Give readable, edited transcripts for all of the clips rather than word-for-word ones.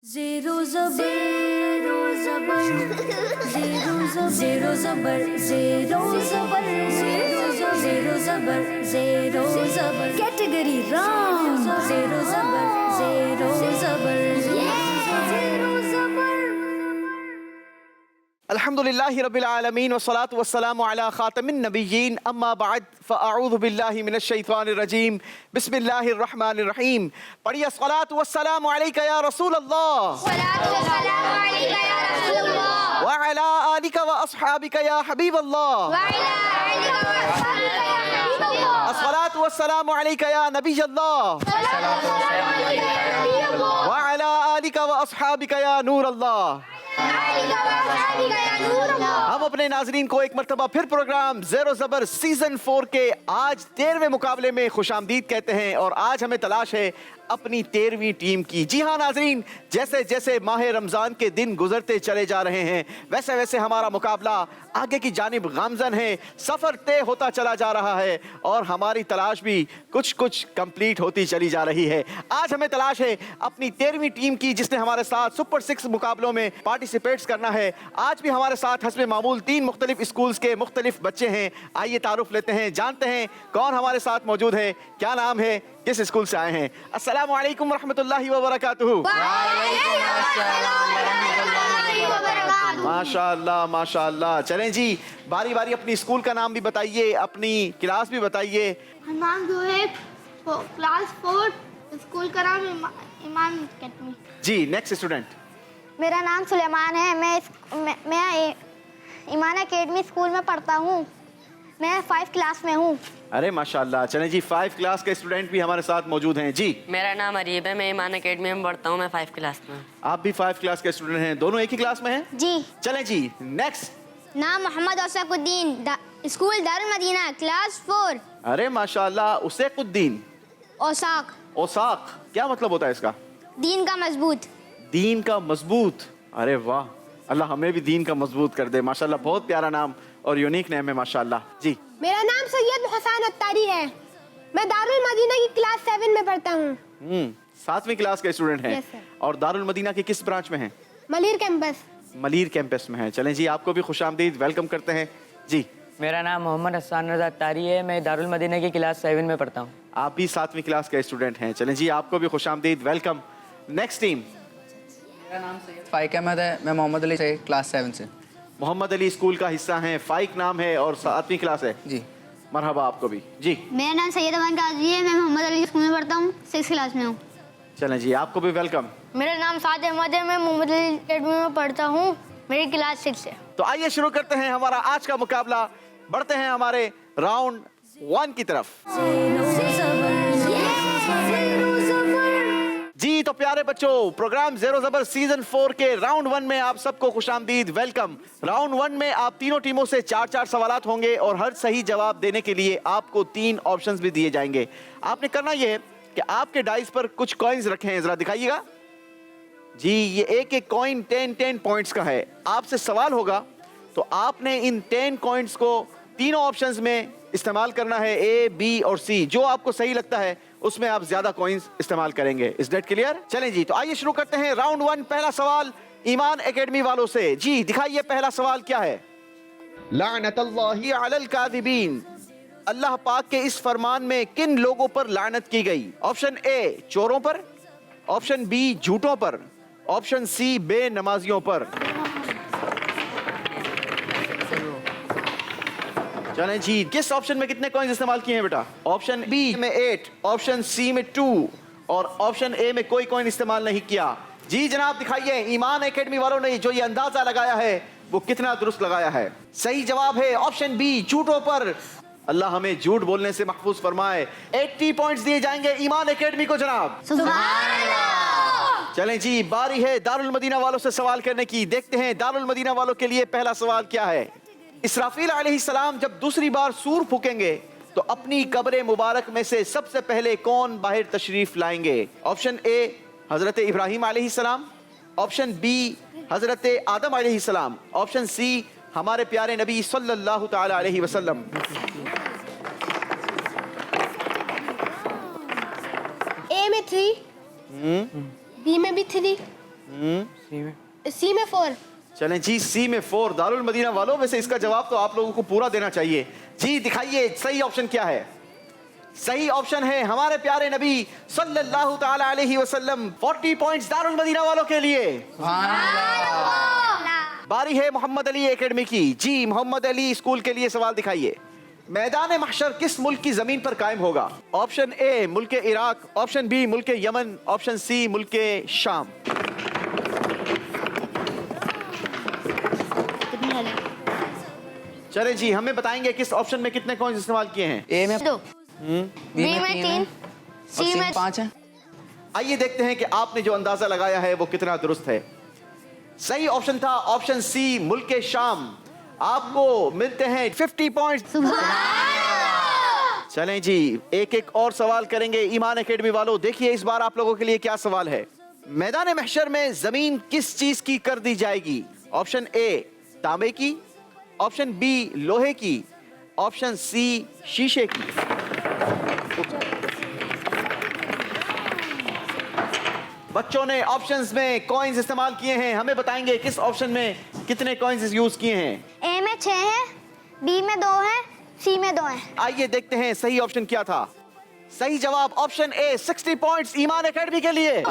Zero zubber, zero zubber, zero zubber, zero zubber, zero zubber, zero zubber. Category wrong. Zero zubber, zero zubber, zero zubber. अल्हम्दुलिल्लाहि रब्बिल आलमीन वस्सलातु वस्सलामु अला खातमिन नबिय्यीन अम्मा बाद फ़अऊज़ु बिल्लाहि मिनश शैतानिर रजीम बिस्मिल्लाहिर रहमानिर रहीम। पढ़िए अस्सलातु वस्सलामु अलैका या रसूल अल्लाह व अला आलिका व अस्हाबिका या हबीब अल्लाह। अस्सलातु वस्सलामु अलैका या नबी अल्लाह व अला आलिका व अस्हाबिका या नूर अल्लाह। हम अपने नाजरीन को एक मरतबा फिर प्रोग्राम ज़ेरो ज़बर सीजन 4 के आज 13वें मुकाबले में खुशामदीद कहते हैं और आज हमें तलाश है अपनी 13वीं टीम की। जी हाँ नाजरीन, जैसे जैसे माह रमज़ान के दिन गुजरते चले जा रहे हैं वैसे वैसे हमारा मुकाबला आगे की जानिब गामज़न है, सफ़र तय होता चला जा रहा है और हमारी तलाश भी कुछ कुछ कंप्लीट होती चली जा रही है। आज हमें तलाश है अपनी 13वीं टीम की जिसने हमारे साथ सुपर 6 मुकाबलों में पार्टिसिपेट्स करना है। आज भी हमारे साथ हस्बे मामूल 3 मुख्तलिफ स्कूल्स के मुख्तलिफ बच्चे हैं। आइए तारुफ लेते हैं, जानते हैं कौन हमारे साथ मौजूद है, क्या नाम है, किस स्कूल से आए हैं। अस्सलामु अलैकुम रहमतुल्लाहि व बरकातुहू। माशाअल्लाह माशाअल्लाह। चलें जी, बारी बारी अपनी स्कूल का नाम भी बताइए, अपनी क्लास भी बताइए। नाम जो है क्लास 4, स्कूल का नाम ईमान अकेडमी। जी नेक्स्ट स्टूडेंट। मेरा नाम सुलेमान है। मैं ईमान अकेडमी स्कूल में पढ़ता हूँ। मैं 5 क्लास में हूँ। अरे माशाअल्लाह। चलें जी, 5 क्लास के स्टूडेंट भी हमारे साथ मौजूद हैं। जी मेरा नाम अरीब है, मैं ईमान अकेडमी में पढ़ता हूँ, मैं 5 क्लास में। आप भी 5 क्लास के स्टूडेंट हैं, दोनों एक ही क्लास में हैं? जी। चलें जी नेक्स्ट। नाम मोहम्मद औसाकुद्दीन, स्कूल दारुल मदीना, क्लास 4। अरे माशाअल्लाह। उसेकुद्दीन। औसाक, औसाक क्या मतलब होता है इसका? दीन का मजबूत। दीन का मजबूत। अरे वाह, अल्लाह हमें भी दीन का मजबूत कर दे। माशाल्लाह बहुत प्यारा नाम और यूनिक नेम है माशाल्लाह। जी मेरा नाम सैयद हसन अत्तारी है। मैं दारुल मदीना की क्लास 7 में पढ़ता हूँ। 7वीं क्लास के स्टूडेंट हैं। Yes, sir. और दारुल मदीना के किस ब्रांच में हैं? मलीर कैंपस। मलीर कैंपस में हैं। चलें जी, आपको भी खुशामदीद वेलकम करते हैं। जी मेरा नाम मोहम्मद हसन रज़ा तारी है। मैं दारुल मदीना की क्लास 7 में पढ़ता हूँ। आप भी 7वीं क्लास के स्टूडेंट हैं। चलें जी, आपको भी खुशामदीद वेलकम। Next team. मेरा नाम सैयद फ़ाइक अहमद है। मैं मोहम्मद अली से क्लास 7 से। मोहम्मद अली स्कूल का हिस्सा हैं, फ़ाइक नाम है और 7वीं क्लास है। जी मरहबा आपको भी। जी मेरा नाम सैयद अमान काजी है। मैं मोहम्मद अली स्कूल में पढ़ता हूँ, 6 क्लास में हूँ। चलें जी, आपको भी वेलकम। मेरा नाम साद अहमद है। मैं मोहम्मद अली अकेडमी में पढ़ता हूँ, मेरी क्लास 6 है। तो आइए शुरू करते हैं हमारा आज का मुकाबला। बढ़ते हैं हमारे राउंड 1 की तरफ। जी तो प्यारे बच्चों, प्रोग्राम ज़ेरो ज़बर सीजन 4 के राउंड 1 में आप सबको खुशामदीद वेलकम। राउंड 1 में आप तीनों टीमों से 4-4 सवालात होंगे और हर सही जवाब देने के लिए आपको 3 ऑप्शंस भी दिए जाएंगे। आपने करना यह है कि आपके डाइस पर कुछ कॉइन्स रखे हैं, जरा दिखाइएगा। जी ये एक एक कॉइन 10 पॉइंट्स का है। आपसे सवाल होगा तो आपने इन 10 कॉइन्स को तीनों ऑप्शंस में इस्तेमाल करना है, ए, बी और सी। जो आपको सही लगता है उसमें आप ज्यादा कॉइन्स इस्तेमाल करेंगे। Is that clear? चलें जी, तो आइए शुरू करते हैं राउंड 1। पहला सवाल ईमान एकेडमी वालों से। जी दिखाइए पहला सवाल क्या है। लानतुल्लाहि अलल काज़िबीन, अल्लाह पाक के इस फरमान में किन लोगों पर लानत की गई? ऑप्शन ए चोरों पर, ऑप्शन बी झूठों पर, ऑप्शन सी बेनमाजियों पर। चलें जी, किस ऑप्शन में कितने कॉइन्स इस्तेमाल किए हैं बेटा? ऑप्शन बी में 8, ऑप्शन सी में 2 और ऑप्शन ए में कोई कॉइन इस्तेमाल नहीं किया। जी जनाब दिखाइए ईमान एकेडमी वालों ने जो ये अंदाजा लगाया है वो कितना दुरुस्त लगाया है। सही जवाब है ऑप्शन बी झूठों पर। अल्लाह हमें झूठ बोलने से महफूज फरमाए। 80 पॉइंट्स दिए जाएंगे ईमान एकेडमी को जनाब। चलें जी, बारी है दारुल मदीना वालों से सवाल करने की। देखते हैं दारुल मदीना वालों के लिए पहला सवाल क्या है। इसराफील अलैहिस्सलाम जब दूसरी बार सूर फूकेंगे तो अपनी कब्र मुबारक में से सबसे पहले कौन बाहर तशरीफ लाएंगे? ऑप्शन ए हजरत इब्राहिम अलैहिस्सलाम, ऑप्शन बी हजरत आदम अलैहिस्सलाम, ऑप्शन सी हमारे प्यारे नबी सल्लल्लाहु ताला अलैहि वसल्लम। ए में 3, बी में भी 3, सी में 4। चलें जी, सी में 4। दारुल मदीना वालों, वैसे इसका जवाब तो आप लोगों को पूरा देना चाहिए। जी दिखाइए सही ऑप्शन क्या है। सही ऑप्शन है हमारे प्यारे नबी सल्लल्लाहु ताला अलैहि वसल्लम। 40 पॉइंट्स दारुल मदीना वालों के लिए। बारी है मोहम्मद अली एकेडमी की। जी मोहम्मद अली स्कूल के लिए सवाल दिखाइए। मैदान महशर किस मुल्क की जमीन पर कायम होगा? ऑप्शन ए मुल्क इराक, ऑप्शन बी मुल्क यमन, ऑप्शन सी मुल्क शाम। चले जी, हमें बताएंगे किस ऑप्शन में कितने कॉइंस इस्तेमाल किए हैं। ए में 2, बी बी में 3, और सी सी में में 5 है। आइए देखते हैं कि आपने जो अंदाजा लगाया है वो कितना दुरुस्त है। सही ऑप्शन था ऑप्शन सी मुल्क शाम। आपको मिलते हैं 50 पॉइंट्स। चलें जी, एक एक और सवाल करेंगे ईमान एकेडमी वालों। देखिए इस बार आप लोगों के लिए क्या सवाल है। मैदान महशर में जमीन किस चीज की कर दी जाएगी? ऑप्शन ए तांबे की, ऑप्शन बी लोहे की, ऑप्शन सी शीशे की। बच्चों ने ऑप्शंस में कॉइंस इस्तेमाल किए हैं। हमें बताएंगे किस ऑप्शन में कितने कॉइंस यूज किए हैं। ए में 6 है, बी में 2 है, सी में 2 है। आइए देखते हैं सही ऑप्शन क्या था। सही जवाब option A 60 points Iman academy के लिए।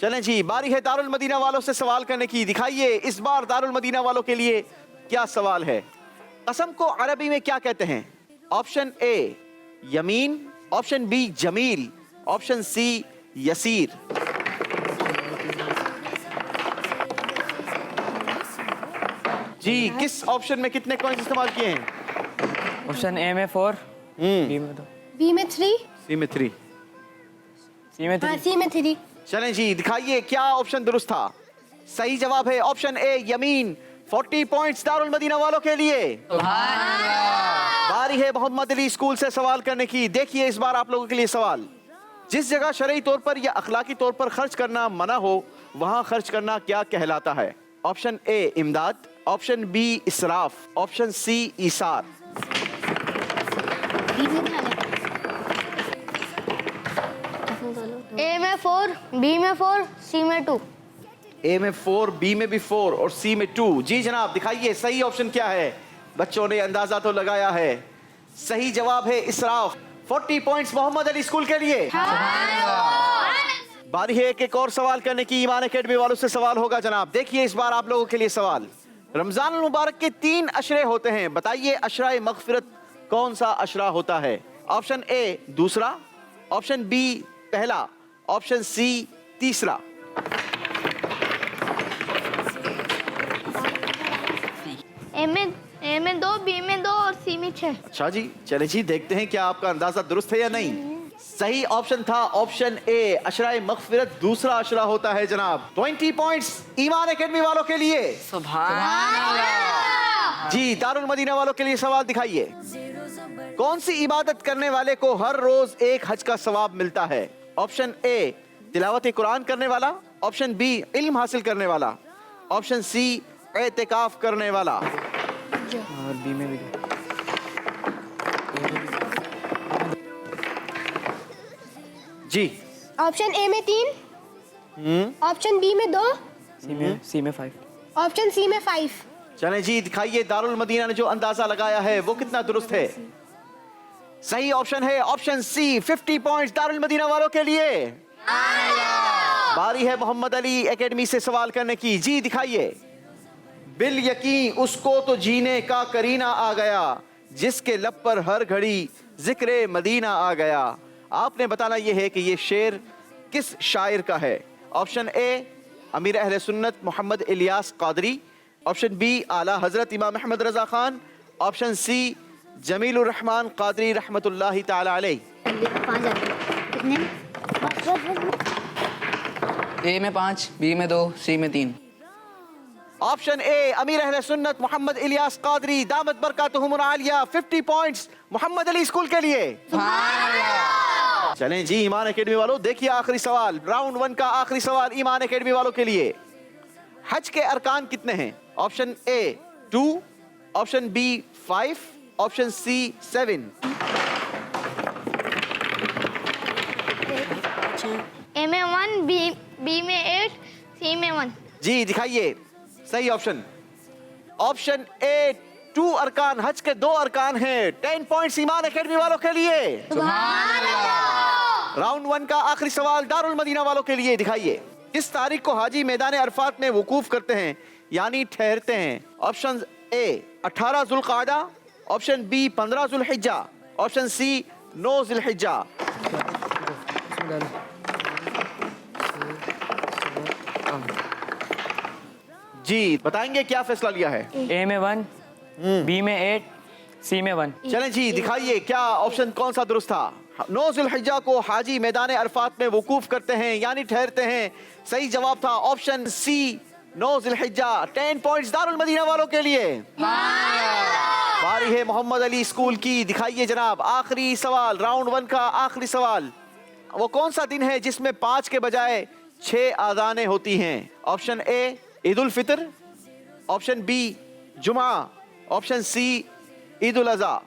चलें जी, बारी है दारुल मदीना वालों से सवाल करने की। दिखाइए इस बार दारुल मदीना वालों के लिए क्या सवाल है। कसम को अरबी में क्या कहते हैं? Option A Yameen, option B Jameel, option C Yasir. जी किस ऑप्शन में कितने कॉइंस इस्तेमाल किए हैं? ऑप्शन ए में 4, बी में 2, बी में 3, सी में 3। सी में 3। सी में 3। चलें जी, दिखाइए क्या ऑप्शन दुरुस्त था। सही जवाब है ऑप्शन ए यमीन। 40 पॉइंट्स दारुल मदीना वालों के लिए। बारी है मोहम्मद अली स्कूल से सवाल करने की। देखिए इस बार आप लोगों के लिए सवाल। जिस जगह शरई तौर पर या अखलाकी तौर पर खर्च करना मना हो वहां खर्च करना क्या कहलाता है? ऑप्शन ए इमदाद, option B इसराफ, option C Hisar. ए में 4, बी में 4, सी में 2। ए में 4, बी में भी 4 और सी में 2। जी जनाब दिखाइए सही ऑप्शन क्या है। बच्चों ने अंदाजा तो लगाया है। सही जवाब है इसराफ। 40 पॉइंट्स मोहम्मद अली स्कूल के लिए। बारी है एक और सवाल करने की। ईमान एकेडमी वालों से सवाल होगा जनाब। देखिए इस बार आप लोगों के लिए सवाल। रमजान मुबारक के 3 अशरे होते हैं। बताइए अशरा मगफिरत कौन सा अशरा होता है? ऑप्शन ए दूसरा, ऑप्शन बी पहला, ऑप्शन सी तीसरा। ए में 2, बी में 2 और सी में 6। अच्छा जी, चले जी देखते हैं क्या आपका अंदाजा दुरुस्त है या नहीं। सही ऑप्शन था ऑप्शन ए अशरा मगफिरत दूसरा अशरा होता है जनाब। 20 पॉइंट्स ईमान एकेडमी वालों के लिए। जी दारुल मदीना वालों के लिए सवाल दिखाइए। कौन सी इबादत करने वाले को हर रोज एक हज का सवाब मिलता है? ऑप्शन ए तिलावत कुरान करने वाला, ऑप्शन बी इल्म हासिल करने वाला, ऑप्शन सी एतिकाफ करने वाला। और बी में भी 2। जी ऑप्शन ए में 3, ऑप्शन बी में 2, सी में 5। ऑप्शन सी में 5। चलें जी दिखाइए दारुल मदीना ने जो अंदाजा लगाया है वो कितना दुरुस्त है। सही ऑप्शन है option C. 50 points Darul Madina वालों के लिए। बारी है मोहम्मद अली एकेडमी से सवाल करने की। जी दिखाइए। बिल यकीन उसको तो जीने का करीना आ गया, जिसके लब पर हर घड़ी जिक्र मदीना आ गया। आपने बताना यह है कि ये शेर किस शायर का है? ऑप्शन ए अमीर अहले सुन्नत मोहम्मद इलियास कादरी, ऑप्शन बी आला हजरत इमाम अहमद रजा खान, ऑप्शन सी जमीलुर रहमान कादरी रहमतुल्लाहि ताला अलैह। ए में 5, बी में 2, सी में 3। ऑप्शन ए अमीर अहले सुन्नत मोहम्मद इलियास कादरी दामत बरकातुहुमुल आलिया। 50 पॉइंट्स मोहम्मद अली स्कूल के लिए। चलें जी ईमान एकेडमी वालों, देखिए आखिरी सवाल, राउंड 1 का आखिरी सवाल ईमान एकेडमी वालों के लिए। हज के अरकान कितने हैं? Option A 2, option B 5, option C 7। A में 1, बी में 8, सी में 1। जी दिखाइए सही ऑप्शन। ऑप्शन ए 2 अरकान, हज के 2 अरकान हैं। 10 पॉइंट्स ईमान एकेडमी वालों के लिए। राउंड 1 का आखिरी सवाल दारुल मदीना वालों के लिए। दिखाइए किस तारीख को हाजी मैदान अरफात में वकूफ करते हैं यानी ठहरते हैं। ऑप्शन ए 18 जुल्क़ादा, ऑप्शन बी 15 जुल्हिज्जा, ऑप्शन सी 9 जुल्हिज्जा। जी बताएंगे क्या फैसला लिया है। ए में 1, बी में 8, सी में 1। चलें जी दिखाइए क्या ऑप्शन कौन सा दुरुस्त था। 9 जुल्हिज्जा को हाजी मैदान अरफात में वकूफ करते हैं यानी ठहरते हैं। सही जवाब था ऑप्शन सी 9 जुल्हिज्जा। 10 पॉइंट्स दारुल मदीना वालों के लिए। बारी है मोहम्मद अली स्कूल की। दिखाइए जनाब आखिरी सवाल, राउंड 1 का आखिरी सवाल। वो कौन सा दिन है जिसमें 5 के बजाय 6 आज़ानें होती हैं। Option A Eid ul Fitr, option B जुमा, ऑप्शन सी ईद उल अज़हा।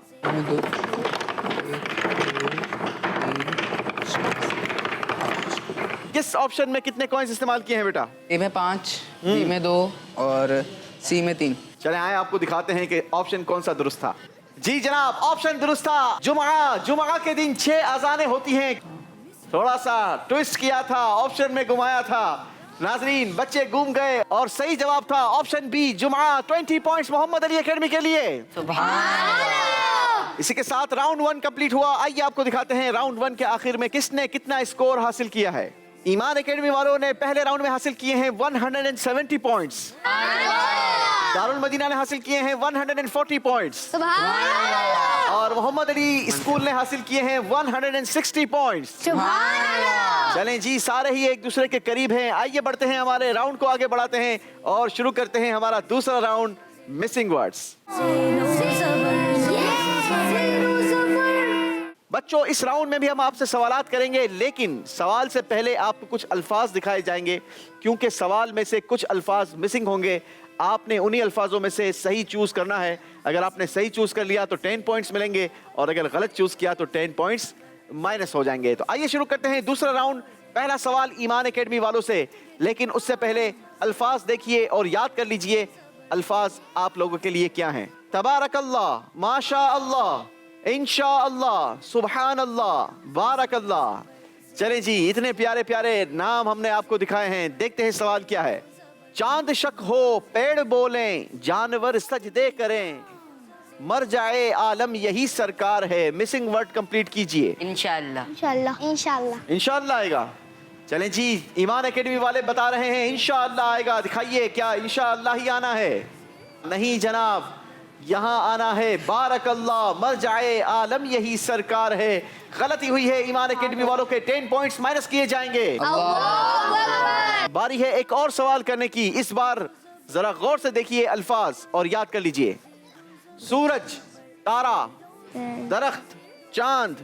किस ऑप्शन में कितने कॉइंस इस्तेमाल किए हैं बेटा। ए में 5, बी में 2 और सी में 3। चले आए आपको दिखाते हैं कि ऑप्शन कौन सा दुरुस्त था। जी जनाब ऑप्शन दुरुस्त था जुमा। जुमा के दिन 6 अज़ानें होती हैं। थोड़ा सा ट्विस्ट किया था, ऑप्शन में घुमाया था। नाजरीन बच्चे घूम गए और सही जवाब था ऑप्शन बी जुमा। 20 पॉइंट्स मोहम्मद अली एकेडमी के लिए। इसी के साथ राउंड 1 कंप्लीट हुआ। आइए आपको दिखाते हैं राउंड 1 के आखिर में किसने कितना स्कोर हासिल किया है। ईमान एकेडमी वालों ने पहले राउंड में हासिल किए हैं 170 पॉइंट्स। दारुल मदीना ने हासिल किए हैं 140 पॉइंट्स और मोहम्मद अली स्कूल ने हासिल किए हैं 160 पॉइंट्स। चलें जी सारे ही एक दूसरे के करीब हैं। आइए बढ़ते हैं, हमारे राउंड को आगे बढ़ाते हैं और शुरू करते हैं हमारा दूसरा राउंड मिसिंग वर्ड्स। बच्चों इस राउंड में भी हम आपसे सवालात करेंगे, लेकिन सवाल से पहले आपको कुछ अल्फाज दिखाए जाएंगे क्योंकि सवाल में से कुछ अल्फाज मिसिंग होंगे। आपने उन्हीं अल्फाजों में से सही चूज करना है। अगर आपने सही चूज कर लिया तो 10 पॉइंट्स मिलेंगे और अगर गलत चूज किया तो 10 पॉइंट्स माइनस हो जाएंगे। तो आइए शुरू करते हैं दूसरा राउंड। पहला सवाल ईमान एकेडमी वालों से, लेकिन उससे पहले अल्फाज देखिए और याद कर लीजिए अल्फाज आप लोगों के लिए क्या हैं। तबारकल्लाह, माशा अल्लाह, इंशा अल्लाह, सुबहान अल्लाह, बारक अल्लाह। चलें जी इतने प्यारे प्यारे नाम हमने आपको दिखाए हैं। देखते हैं सवाल क्या है। चांद शक हो, पेड़ बोलें, जानवर सजदे करें, मर जाए आलम यही सरकार है। मिसिंग वर्ड कंप्लीट कीजिए। इंशाअल्लाह। इंशाल्लाह इंशाल्लाह इंशाअल्लाह आएगा। चलें जी ईमान एकेडमी वाले बता रहे हैं इंशाअल्लाह आएगा। दिखाइए क्या इंशाअल्लाह ही आना है। नहीं जनाब, यहाँ आना है बारक अल्लाह, मर जाए आलम यही सरकार है। गलती हुई है। ईमान एकेडमी वालों के 10 पॉइंट्स माइनस किए जाएंगे। बारी है एक और सवाल करने की। इस बार जरा गौर से देखिए अल्फाज और याद कर लीजिए। सूरज, तारा, दरख्त, चांद,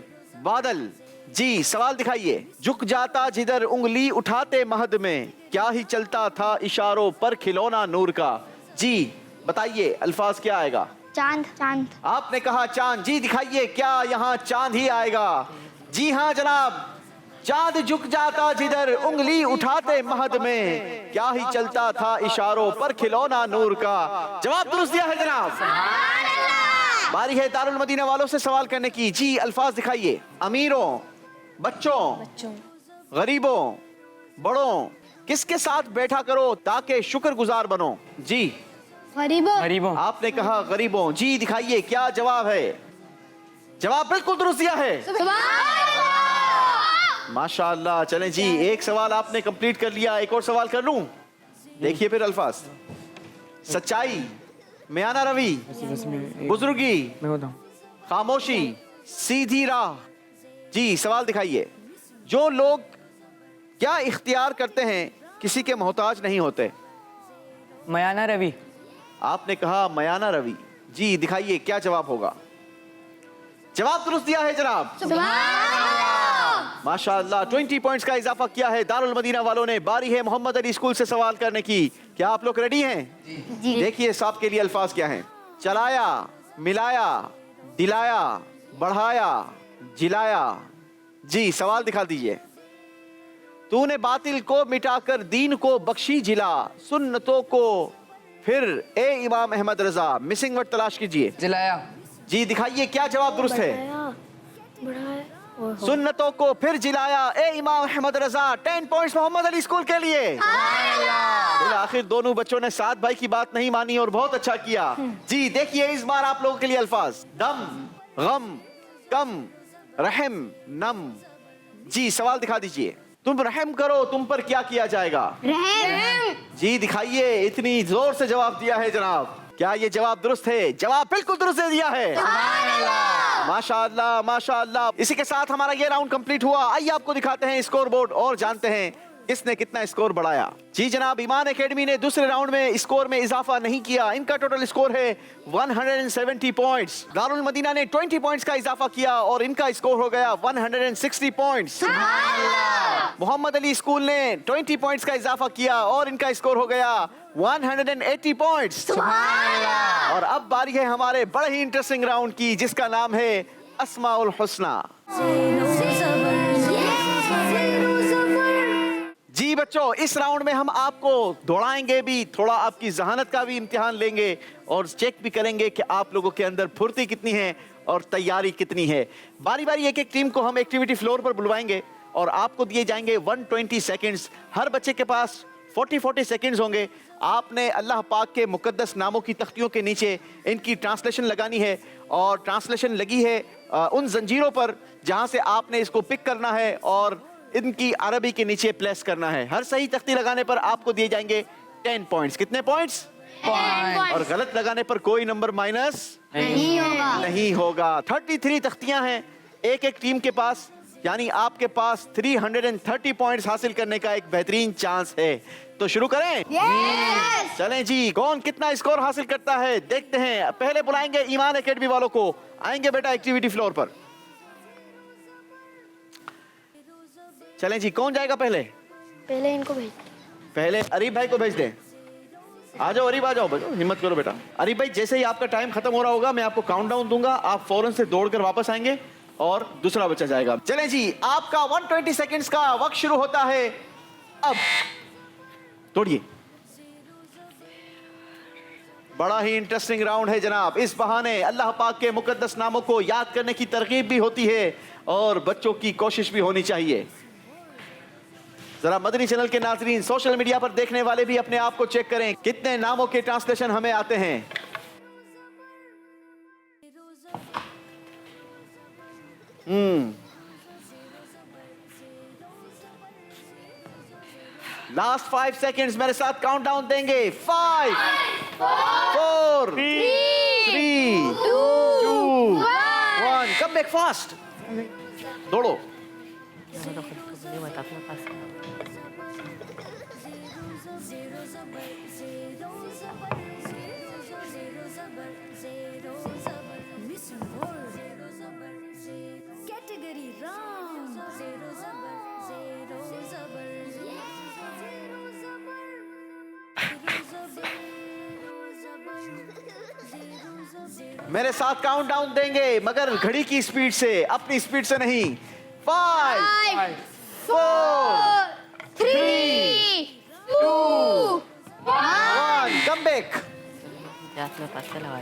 बादल। जी सवाल दिखाइए। झुक जाता जिधर उंगली उठाते महद में, क्या ही चलता था इशारों पर खिलौना नूर का। जी बताइए अल्फाज क्या आएगा। चांद चांद आपने कहा चांद। जी दिखाइए क्या यहाँ चांद ही आएगा। जी हाँ जनाब, चांद झुक जाता जिधर उंगली उठाते महद में, क्या ही चलता था इशारों पर खिलौना नूर का। जवाब दुरुस्त दिया है जनाब। बारी है दारुल मदीना वालों से सवाल करने की। जी अल्फाज दिखाइए। अमीरों, बच्चों, गरीबों, बड़ों, किसके साथ बैठा करो ताकि शुक्रगुजार बनो। जी गरीबों। आपने कहा गरीबों। जी दिखाइए क्या जवाब है। जवाब बिल्कुल दुरुस्त दिया है। माशाअल्लाह। चलें जी एक सवाल आपने कंप्लीट कर लिया। एक और सवाल कर लूं। देखिए फिर अल्फाज। सच्चाई, मियाना रवि, बुजुर्गी, मैं होता हूँ। खामोशी, सीधी राह। जी सवाल दिखाइए। जो लोग क्या इख्तियार करते हैं किसी के मोहताज नहीं होते। मयाना रवि। आपने कहा मयाना रवि। जी दिखाइए क्या जवाब होगा। जवाब दुरुस्त दिया है जनाब। माशाअल्लाह 20 पॉइंट्स का इजाफा किया है दारुल मदीना वालों ने। बारी है मोहम्मद अली स्कूल से सवाल करने की। क्या आप लोग रेडी हैं? जी। देखिए साहब के लिए अल्फाज क्या हैं। चलाया, मिलाया, दिलाया, बढ़ाया, जिलाया। जी सवाल दिखा दीजिए। तूने बातिल को मिटाकर दीन को बख्शी जिला, सुन्नतों को फिर ए इमाम अहमद रजा। मिसिंग वर्ड तलाश कीजिए जिलाया। जी, दिखाइए क्या जवाब दुरुस्त है। सुन्नतों को फिर जिलाया, ए इमाम अहमद रजा। 10 पॉइंट्स मोहम्मद अली स्कूल के लिए। आखिर दोनों बच्चों ने साथ भाई की बात नहीं मानी और बहुत अच्छा किया। जी देखिए इस बार आप लोगों के लिए अल्फाज दम, गम, कम, रहम, नम। जी सवाल दिखा दीजिए। तुम रहम करो, तुम पर क्या किया जाएगा? रहम। जी दिखाइए, इतनी जोर से जवाब दिया है जनाब। क्या ये जवाब दुरुस्त है? जवाब बिल्कुल दुरुस्त दे दिया है। माशाअल्लाह माशाअल्लाह। इसी के साथ हमारा ये राउंड कंप्लीट हुआ। आइए आपको दिखाते हैं स्कोर बोर्ड और जानते हैं किसने कितना स्कोर बढ़ाया। जी जनाब, ईमान एकेडमी ने दूसरे राउंड में स्कोर में इजाफा नहीं किया। इनका टोटल स्कोर है 170 पॉइंट्स। दारुल मदीना ने 20 पॉइंट्स का इजाफा किया और इनका स्कोर हो गया 160 पॉइंट्स। मोहम्मद अली स्कूल ने 20 पॉइंट्स का इजाफा किया और इनका स्कोर हो गया 180 पॉइंट्स। और अब बारी है हमारे बड़े ही इंटरेस्टिंग राउंड की, जिसका नाम है अस्माउल हुस्ना। जी बच्चों, इस राउंड में हम आपको दौड़ाएंगे भी, थोड़ा आपकी जहानत का भी इम्तिहान लेंगे और चेक भी करेंगे कि आप लोगों के अंदर फुर्ती कितनी है और तैयारी कितनी है। बारी बारी एक एक टीम को हम एक्टिविटी फ्लोर पर बुलवाएंगे और आपको दिए जाएंगे 120 सेकंड्स। हर बच्चे के पास 40 सेकंड्स होंगे। आपने अल्लाह पाक के मुकद्दस नामों की तख्तियों के नीचे इनकी ट्रांसलेशन लगानी है और ट्रांसलेशन लगी है उन जंजीरों पर जहां से आपने इसको पिक करना है और इनकी अरबी के नीचे प्लेस करना है। हर सही तख्ती लगाने पर आपको दिए जाएंगे 10 पॉइंट्स। कितने पॉइंट्स? और गलत लगाने पर कोई नंबर माइनस नहीं होगा। 33 तख्तियां हैं एक एक टीम के पास, यानी आपके पास 330 पॉइंट्स हासिल करने का एक बेहतरीन चांस है। तो शुरू करें? चलें जी, कौन कितना स्कोर हासिल करता है देखते हैं। पहले बुलाएंगे ईमान एकेडमी वालों को। आएंगे बेटा एक्टिविटी फ्लोर पर। चलें जी, कौन जाएगा पहले? पहले इनको भेज। पहले अरीब भाई को भेज दें। आ जाओ अरीब, आ जाओ, हिम्मत करो बेटा। अरीब भाई, जैसे ही आपका टाइम खत्म हो रहा होगा मैं आपको काउंटडाउन दूंगा, आप फौरन से दौड़कर वापस आएंगे और दूसरा बच्चा जाएगा। चलें जी, आपका 120 सेकंड्स का वक्त शुरू होता है अब। दौड़िए। बड़ा ही इंटरेस्टिंग राउंड है जनाब। इस बहाने अल्लाह पाक के मुकद्दस नामों को याद करने की तरकीब भी होती है और बच्चों की कोशिश भी होनी चाहिए। जरा मदनी चैनल के नाज़रीन, सोशल मीडिया पर देखने वाले भी अपने आप को चेक करें कितने नामों के ट्रांसलेशन हमें आते हैं। लास्ट 5 सेकेंड्स मेरे साथ काउंटडाउन देंगे। 5 4 3 2 1। कम बैक फास्ट, दौड़ो। Category round. मेरे साथ काउंटडाउन देंगे मगर घड़ी की स्पीड से, अपनी स्पीड से नहीं। 5 4 3 2 1। Come back. हाथ में पत्ते लगा।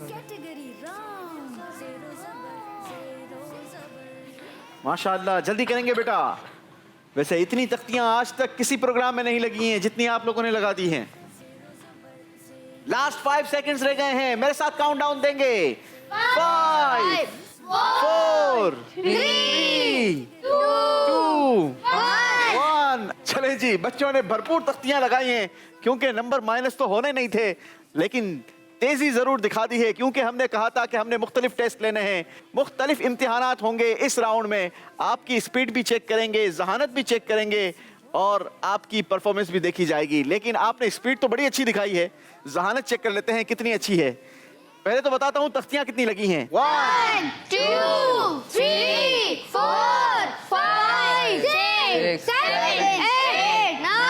Category round. माशाअल्लाह, जल्दी करेंगे बेटा। वैसे इतनी तख्तियां आज तक किसी प्रोग्राम में नहीं लगी हैं जितनी आप लोगों ने लगा दी हैं। लास्ट 5 सेकंड्स रह गए हैं, मेरे साथ काउंटडाउन देंगे। 5 4 3 2 1। चले जी, बच्चों ने भरपूर तख्तियां लगाई हैं क्योंकि नंबर माइनस तो होने नहीं थे, लेकिन तेजी जरूर दिखा दी है क्योंकि हमने कहा था कि हमने मुख्तलिफ टेस्ट लेने हैं, मुख्तलिफ इम्तिहानात होंगे इस राउंड में। आपकी स्पीड भी चेक करेंगे, जहानत भी चेक करेंगे और आपकी परफॉर्मेंस भी देखी जाएगी। लेकिन आपने स्पीड तो बड़ी अच्छी दिखाई है, जहानत चेक कर लेते हैं कितनी अच्छी है। पहले तो बताता हूँ तख्तियां कितनी लगी हैं। 1 2 3 4 5 6 7 8 9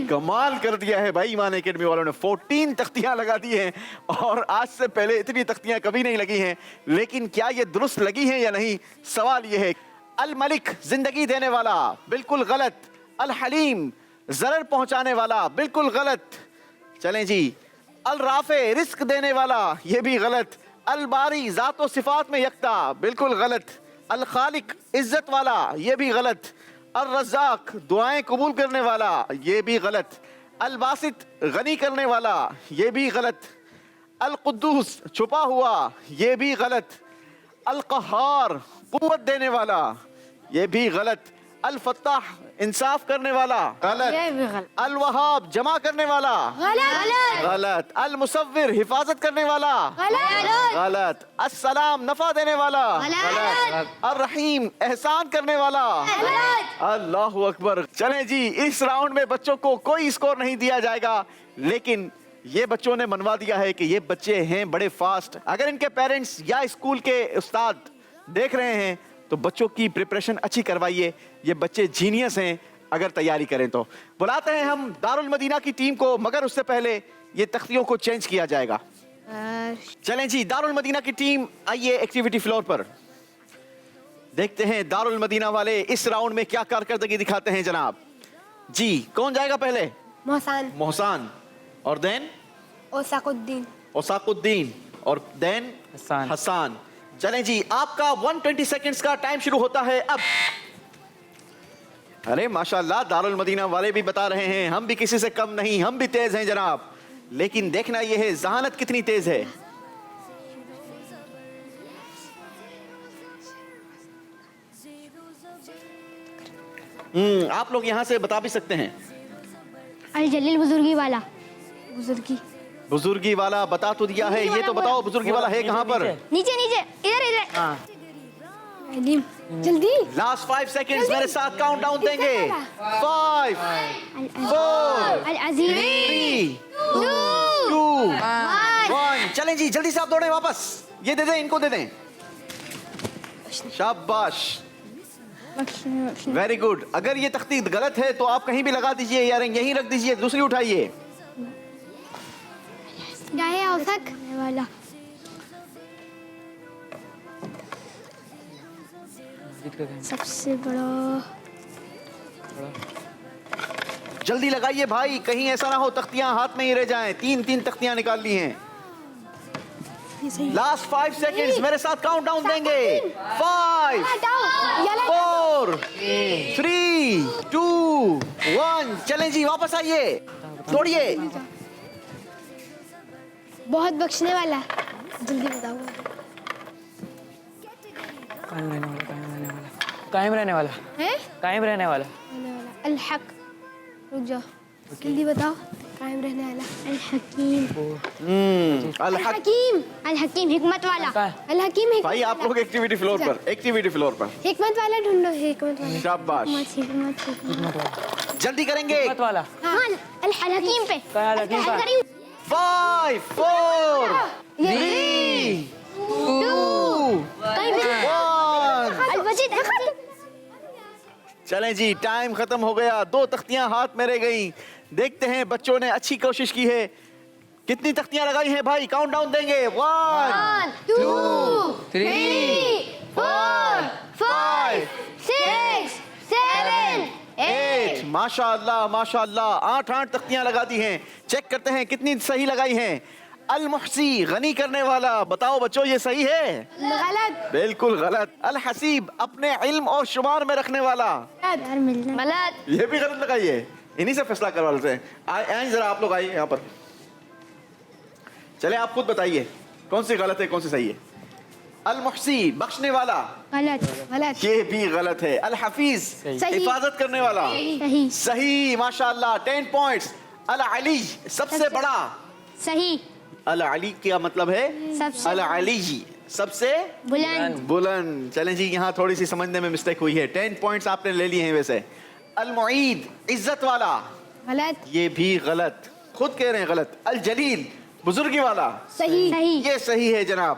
कमाल कर दिया है भाई ईमान एकेडमी वालों ने। 14 तख्तियां लगा दी हैं और आज से पहले इतनी तख्तियां कभी नहीं लगी हैं। लेकिन क्या ये दुरुस्त लगी हैं या नहीं, सवाल ये है। अल मलिक जिंदगी देने वाला, बिल्कुल गलत। अल हलीम जरर पहुंचाने वाला, बिल्कुल गलत। चलें जी। अल राफे रिस्क देने वाला, ये भी गलत। अल बारी जात व सिफात में यकता, बिल्कुल गलत। अल खालिक इज्जत वाला, ये भी गलत। अल रज़ाक दुआएं कबूल करने वाला, ये भी गलत। अल बासित गनी करने वाला, ये भी गलत। अल कुद्दूस छुपा हुआ, ये भी गलत। अल क़हार कुव्वत देने वाला, ये भी गलत। अल फत्ताह इंसाफ करने वाला, गलत। अल वहाब जमा करने वाला, गलत। अल मुसव्विर हिफाजत करने वाला, गलत। अस्सलाम नफा देने वाला, गलत। अल रहीम एहसान करने वाला, अल्लाहु अकबर। चलें जी, इस राउंड में बच्चों को कोई स्कोर नहीं दिया जाएगा, लेकिन ये बच्चों ने मनवा दिया है कि ये बच्चे हैं बड़े फास्ट। अगर इनके पेरेंट्स या स्कूल के उस्ताद देख रहे हैं तो बच्चों की प्रिपरेशन अच्छी करवाइए। ये बच्चे जीनियस हैं अगर तैयारी करें तो। बुलाते हैं हम दारुल मदीना की टीम को, मगर उससे पहले ये तख्तियों को चेंज किया जाएगा। चलें जी, दारुल मदीना की टीम आइए एक्टिविटी फ्लोर पर। देखते हैं दारुल मदीना वाले इस राउंड में क्या कारकर्दगी दिखाते हैं जनाब। जी, कौन जाएगा पहले? मोहसान, मोहसान। और देन ओसाकुद्दीन, ओसाकुद्दीन। और देन हसान। हसान। चलें जी, आपका 120 सेकंड्स का टाइम शुरू होता है अब। अरे माशाल्लाह, दारुल मदीना वाले भी बता रहे हैं हम भी किसी से कम नहीं, हम भी तेज हैं जनाब। लेकिन देखना यह है जहानत कितनी तेज है। आप लोग यहां से बता भी सकते हैं। अल जलील बुजुर्गी वाला, बुजुर्गी वाला बता तो दिया है, ये तो बताओ बुजुर्गी वाला है कहां पर? नीचे नीचे, इधर इधर। हाँ, जल्दी। लास्ट 5 सेकंड्स मेरे साथ काउंट डाउन देंगे। 5 4 अल अजीम, 3 2 1। चलें जी, जल्दी से आप दौड़ें वापस। ये दे दें, इनको दे दें। शाबाश, वेरी गुड। अगर ये तख्ती गलत है तो आप कहीं भी लगा दीजिए या यहीं रख दीजिए, दूसरी उठाइए। क्या है औसक वाला? सबसे बड़ा। जल्दी लगाइए भाई, कहीं ऐसा ना हो तख्तियां हाथ में ही रह जाएं। 3 तख्तियां निकाल ली हैं। लास्ट 5 सेकंड्स मेरे साथ काउंट डाउन देंगे। 5 4 3 2 1। चलें जी, वापस आइए, दौड़िए। बहुत बख्शने वाला, जल्दी बताओ। कायम रहने वाला, कायम रहने वाला, कायम रहने वाला, है कायम रहने वाला। अल हक, रुक जाओ, जल्दी बताओ। कायम रहने वाला, अल हकीम, अल हक। हकीम, अल हकीम हिकमत वाला। अल हकीम हिकमत भाई आप लोग एक्टिविटी फ्लोर पर, एक्टिविटी फ्लोर पर। हिकमत वाला ढूंढो, हिकमत वाला। शाबाश, हिकमत जल्दी करेंगे। हिकमत वाला। हाँ, अल हकीम पे। क्या है हकीम का? 5 4 3 2 1। अल वजीद। चलें जी, टाइम खत्म हो गया। 2 तख्तियां हाथ में रह गई। देखते हैं बच्चों ने अच्छी कोशिश की है। कितनी तख्तियां लगाई हैं भाई? काउंट डाउन देंगे। 1 2 3 4 5 6 7 8। माशाअल्लाह माशाअल्लाह, 8 तख्तियां लगा दी हैं। चेक करते हैं कितनी सही लगाई हैं। अल मुहसी गनी करने वाला, बताओ बच्चों ये सही है? गलत, बिल्कुल गलत। अल हसीब अपने इल्म और शुमार में रखने वाला, यार मिलना गलत। ये भी गलत लगाई है। इन्हीं से फैसला करवा लेते हैं। आए जरा आप लोग आइए यहाँ पर। चले आप खुद बताइए कौन सी गलत है कौन सी सही है। अल मुहसी बख्शने वाला, गलत। गलत, ये भी गलत है। अल हफीज हिफाजत करने वाला, सही। सही माशाअल्लाह, 10 पॉइंट्स। अल अली सबसे बड़ा, सही। अल अली क्या मतलब है? सबसे अल अली सबसे बुलंद। बुलंद। चलें जी, यहाँ थोड़ी सी समझने में मिस्टेक हुई है। 10 पॉइंट्स आपने ले लिए हैं वैसे। अल मुईद इज्जत वाला, गलत, ये भी गलत, खुद कह रहे हैं गलत। अल जलील बुजुर्गी वाला, सही, सही। ये सही है जनाब।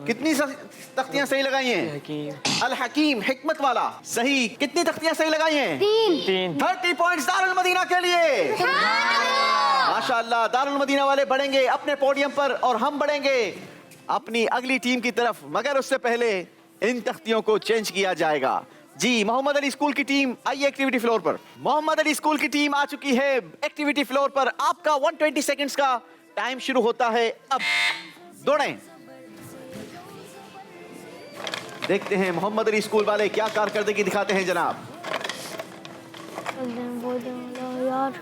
कितनी तख्तियां सही लगाई हैं? हकीम। अल हकीम हिकमत वाला, सही। कितनी तख्तियां सही लगाई हैं? 3। 30 पॉइंट्स दारुल मदीना के लिए। माशाअल्लाह, दारुल मदीना वाले बढ़ेंगे अपने पोडियम पर और हम बढ़ेंगे अपनी अगली टीम की तरफ, मगर उससे पहले इन तख्तियों को चेंज किया जाएगा। जी, मोहम्मद अली स्कूल की टीम आइए एक्टिविटी फ्लोर पर। मोहम्मद अली स्कूल की टीम आ चुकी है एक्टिविटी फ्लोर पर। आपका 120 सेकंड्स का टाइम शुरू होता है अब। दौड़ें। देखते हैं मोहम्मद अली स्कूल वाले क्या कारकर्दगी दिखाते हैं जनाब। यार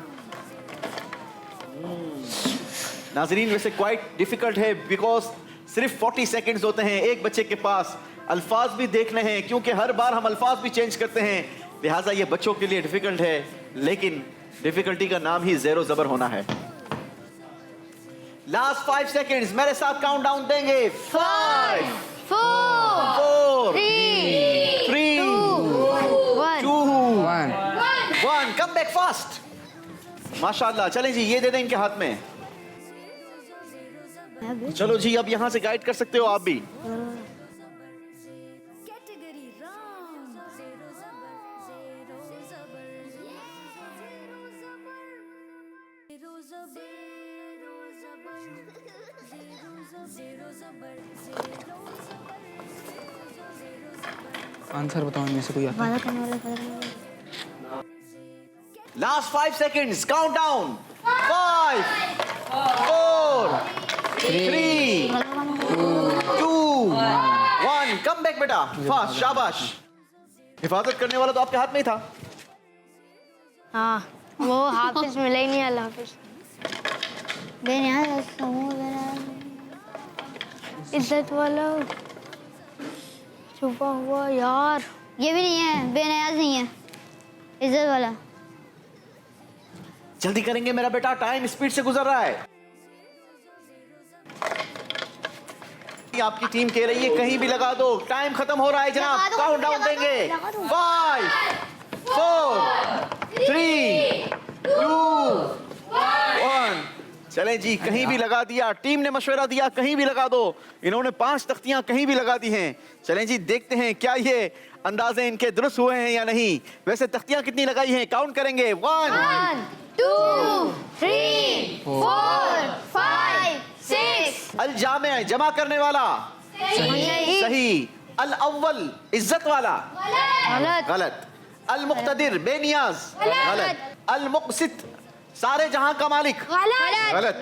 नाजरीन, वैसे क्वाइट डिफिकल्ट है बिकॉज सिर्फ 40 सेकंड्स होते हैं एक बच्चे के पास। अल्फाज भी देखने हैं क्योंकि हर बार हम अल्फाज भी चेंज करते हैं, लिहाजा ये बच्चों के लिए डिफिकल्ट है, लेकिन डिफिकल्टी का नाम ही ज़ेरो ज़बर होना है। लास्ट 5 सेकंड्स मेरे साथ काउंट डाउन देंगे। 5 4 3 2 1। Come back fast. माशाल्लाह, चलें जी, ये दे दें इनके हाथ में। चलो जी, अब यहाँ से गाइड कर सकते हो आप भी। आंसर बताओ इनमें से कोई आता है? Last 5 seconds, count down. 5 4 3 2 1। Come back बेटा, फास्ट, शाबाश। हिफाजत करने वाला तो आपके हाथ में ही था। हाँ, वो हाफिज मिला ही नहीं। अल्लाह हाफिज। इज्जत वाला छुपा हुआ यार, ये भी नहीं है, बेनियाज नहीं है, इज्जत वाला। जल्दी करेंगे मेरा बेटा, टाइम स्पीड से गुजर रहा है। आपकी टीम कह रही है कहीं भी लगा दो, टाइम खत्म हो रहा है जनाब। काउंट डाउन देंगे। 5 4 3 2 1। चलें जी, कहीं भी लगा दिया। टीम ने मशवरा दिया कहीं भी लगा दो, इन्होंने 5 तख्तियां कहीं भी लगा दी हैं। चलें जी, देखते हैं क्या ये अंदाजे इनके दुरुस्त हुए हैं या नहीं। वैसे तख्तियां कितनी लगाई हैं, काउंट करेंगे। 1 2 3 4 5 6। अल जामे, जमा करने वाला सही। अल अव्वल, इज्जत वाला गलत। अल मुक्तदिर, बेनियाज गलत। अल मुक़सित, सारे जहां का मालिक गलत।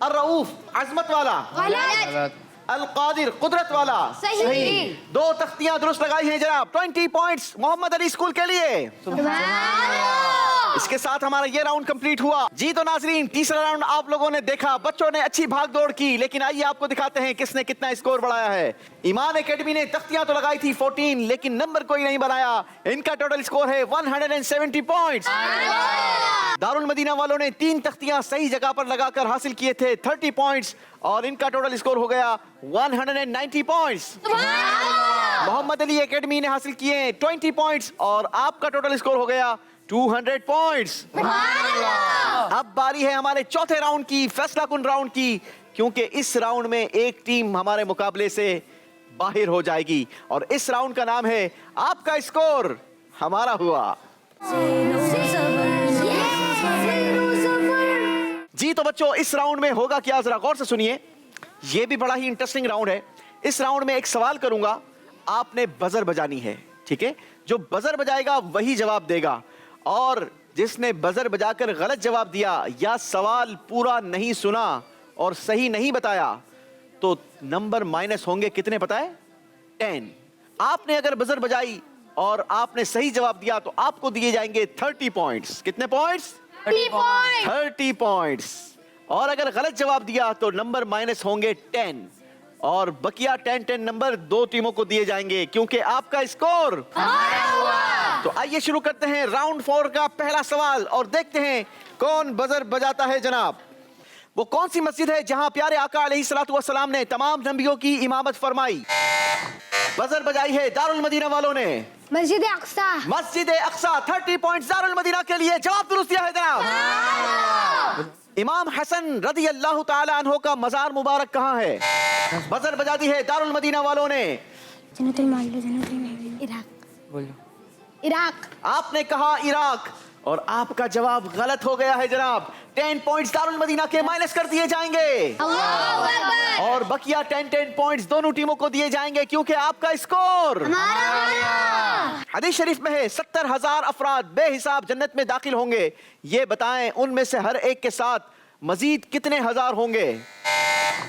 अल रऊफ, अजमत वाला गलत। अल कादिर, कुदरत वाला सही। 2 तख्तियां दुरुस्त लगाई हैं जनाब। 20 पॉइंट्स मोहम्मद अली स्कूल के लिए। इसके साथ हमारा ये राउंड कंप्लीट हुआ। जी तो नाजरीन, तीसरा राउंड आप लोगों ने देखा, बच्चों ने अच्छी भाग दौड़ की, लेकिन आइए आपको दिखाते हैं किसने कितना स्कोर बढ़ाया है। ईमान एकेडमी ने तख्तियां तो लगाई थी 14, लेकिन नंबर कोई नहीं बनाया। इनका टोटल स्कोर है 170 पॉइंट्स। दारुल मदीना वालों ने 3 तख्तियां सही जगह पर लगाकर हासिल किए थे 30 पॉइंट्स, और इनका टोटल स्कोर हो गया 190 पॉइंट्स। मोहम्मद अली एकेडमी ने हासिल किए 20 पॉइंट्स, और आपका टोटल स्कोर हो गया 200 पॉइंट्स। अब बारी है हमारे चौथे राउंड की, फैसला कुन राउंड की, क्योंकि इस राउंड में एक टीम हमारे मुकाबले से बाहर हो जाएगी, और इस राउंड का नाम है आपका स्कोर हमारा हुआ। जी तो बच्चों, इस राउंड में होगा क्या, जरा गौर से सुनिए। यह भी बड़ा ही इंटरेस्टिंग राउंड है। इस राउंड में एक सवाल करूंगा, आपने बजर बजानी है, ठीक है? जो बजर बजाएगा वही जवाब देगा, और जिसने बजर बजाकर गलत जवाब दिया या सवाल पूरा नहीं सुना और सही नहीं बताया, तो नंबर माइनस होंगे। कितने पता है? 10। आपने अगर बजर बजाई और आपने सही जवाब दिया तो आपको दिए जाएंगे 30 पॉइंट्स। कितने पॉइंट्स? 30 पॉइंट्स। और अगर गलत जवाब दिया तो नंबर माइनस होंगे 10, और बकिया 10 नंबर 2 टीमों को दिए जाएंगे, क्योंकि आपका स्कोर। तो आइए शुरू करते हैं राउंड 4 का पहला सवाल, और देखते हैं कौन बजर बजाता है जनाब। वो कौन सी मस्जिद है जहां प्यारे आका अलैहिस्सलातु वस्सलाम ने तमाम नबियों की इमामत फरमाई? बजर बजाई है दारुल मदीना वालों ने। मस्जिद अक्सा। मस्जिद अक्सा। 30 पॉइंट्स दारुल मदीना के लिए। जवाब दुरुस्त दिया है जनाब। इमाम हसन रज़ी अल्लाह ताला अन्हु का मजार मुबारक कहाँ है? बजर बजा दी है दारुल मदीना वालों ने। इराक। बोलो। इराक। आपने कहा इराक, और आपका जवाब गलत हो गया है जनाब। 10 पॉइंट्स दारुल मदीना के माइनस कर दिए जाएंगे और बकिया 10 पॉइंट्स दोनों टीमों को दिए जाएंगे क्योंकि आपका स्कोर हदीस शरीफ में है 70,000 अफराद बेहिसाब जन्नत में दाखिल होंगे। ये बताएं उनमें से हर एक के साथ मजीद कितने हजार होंगे?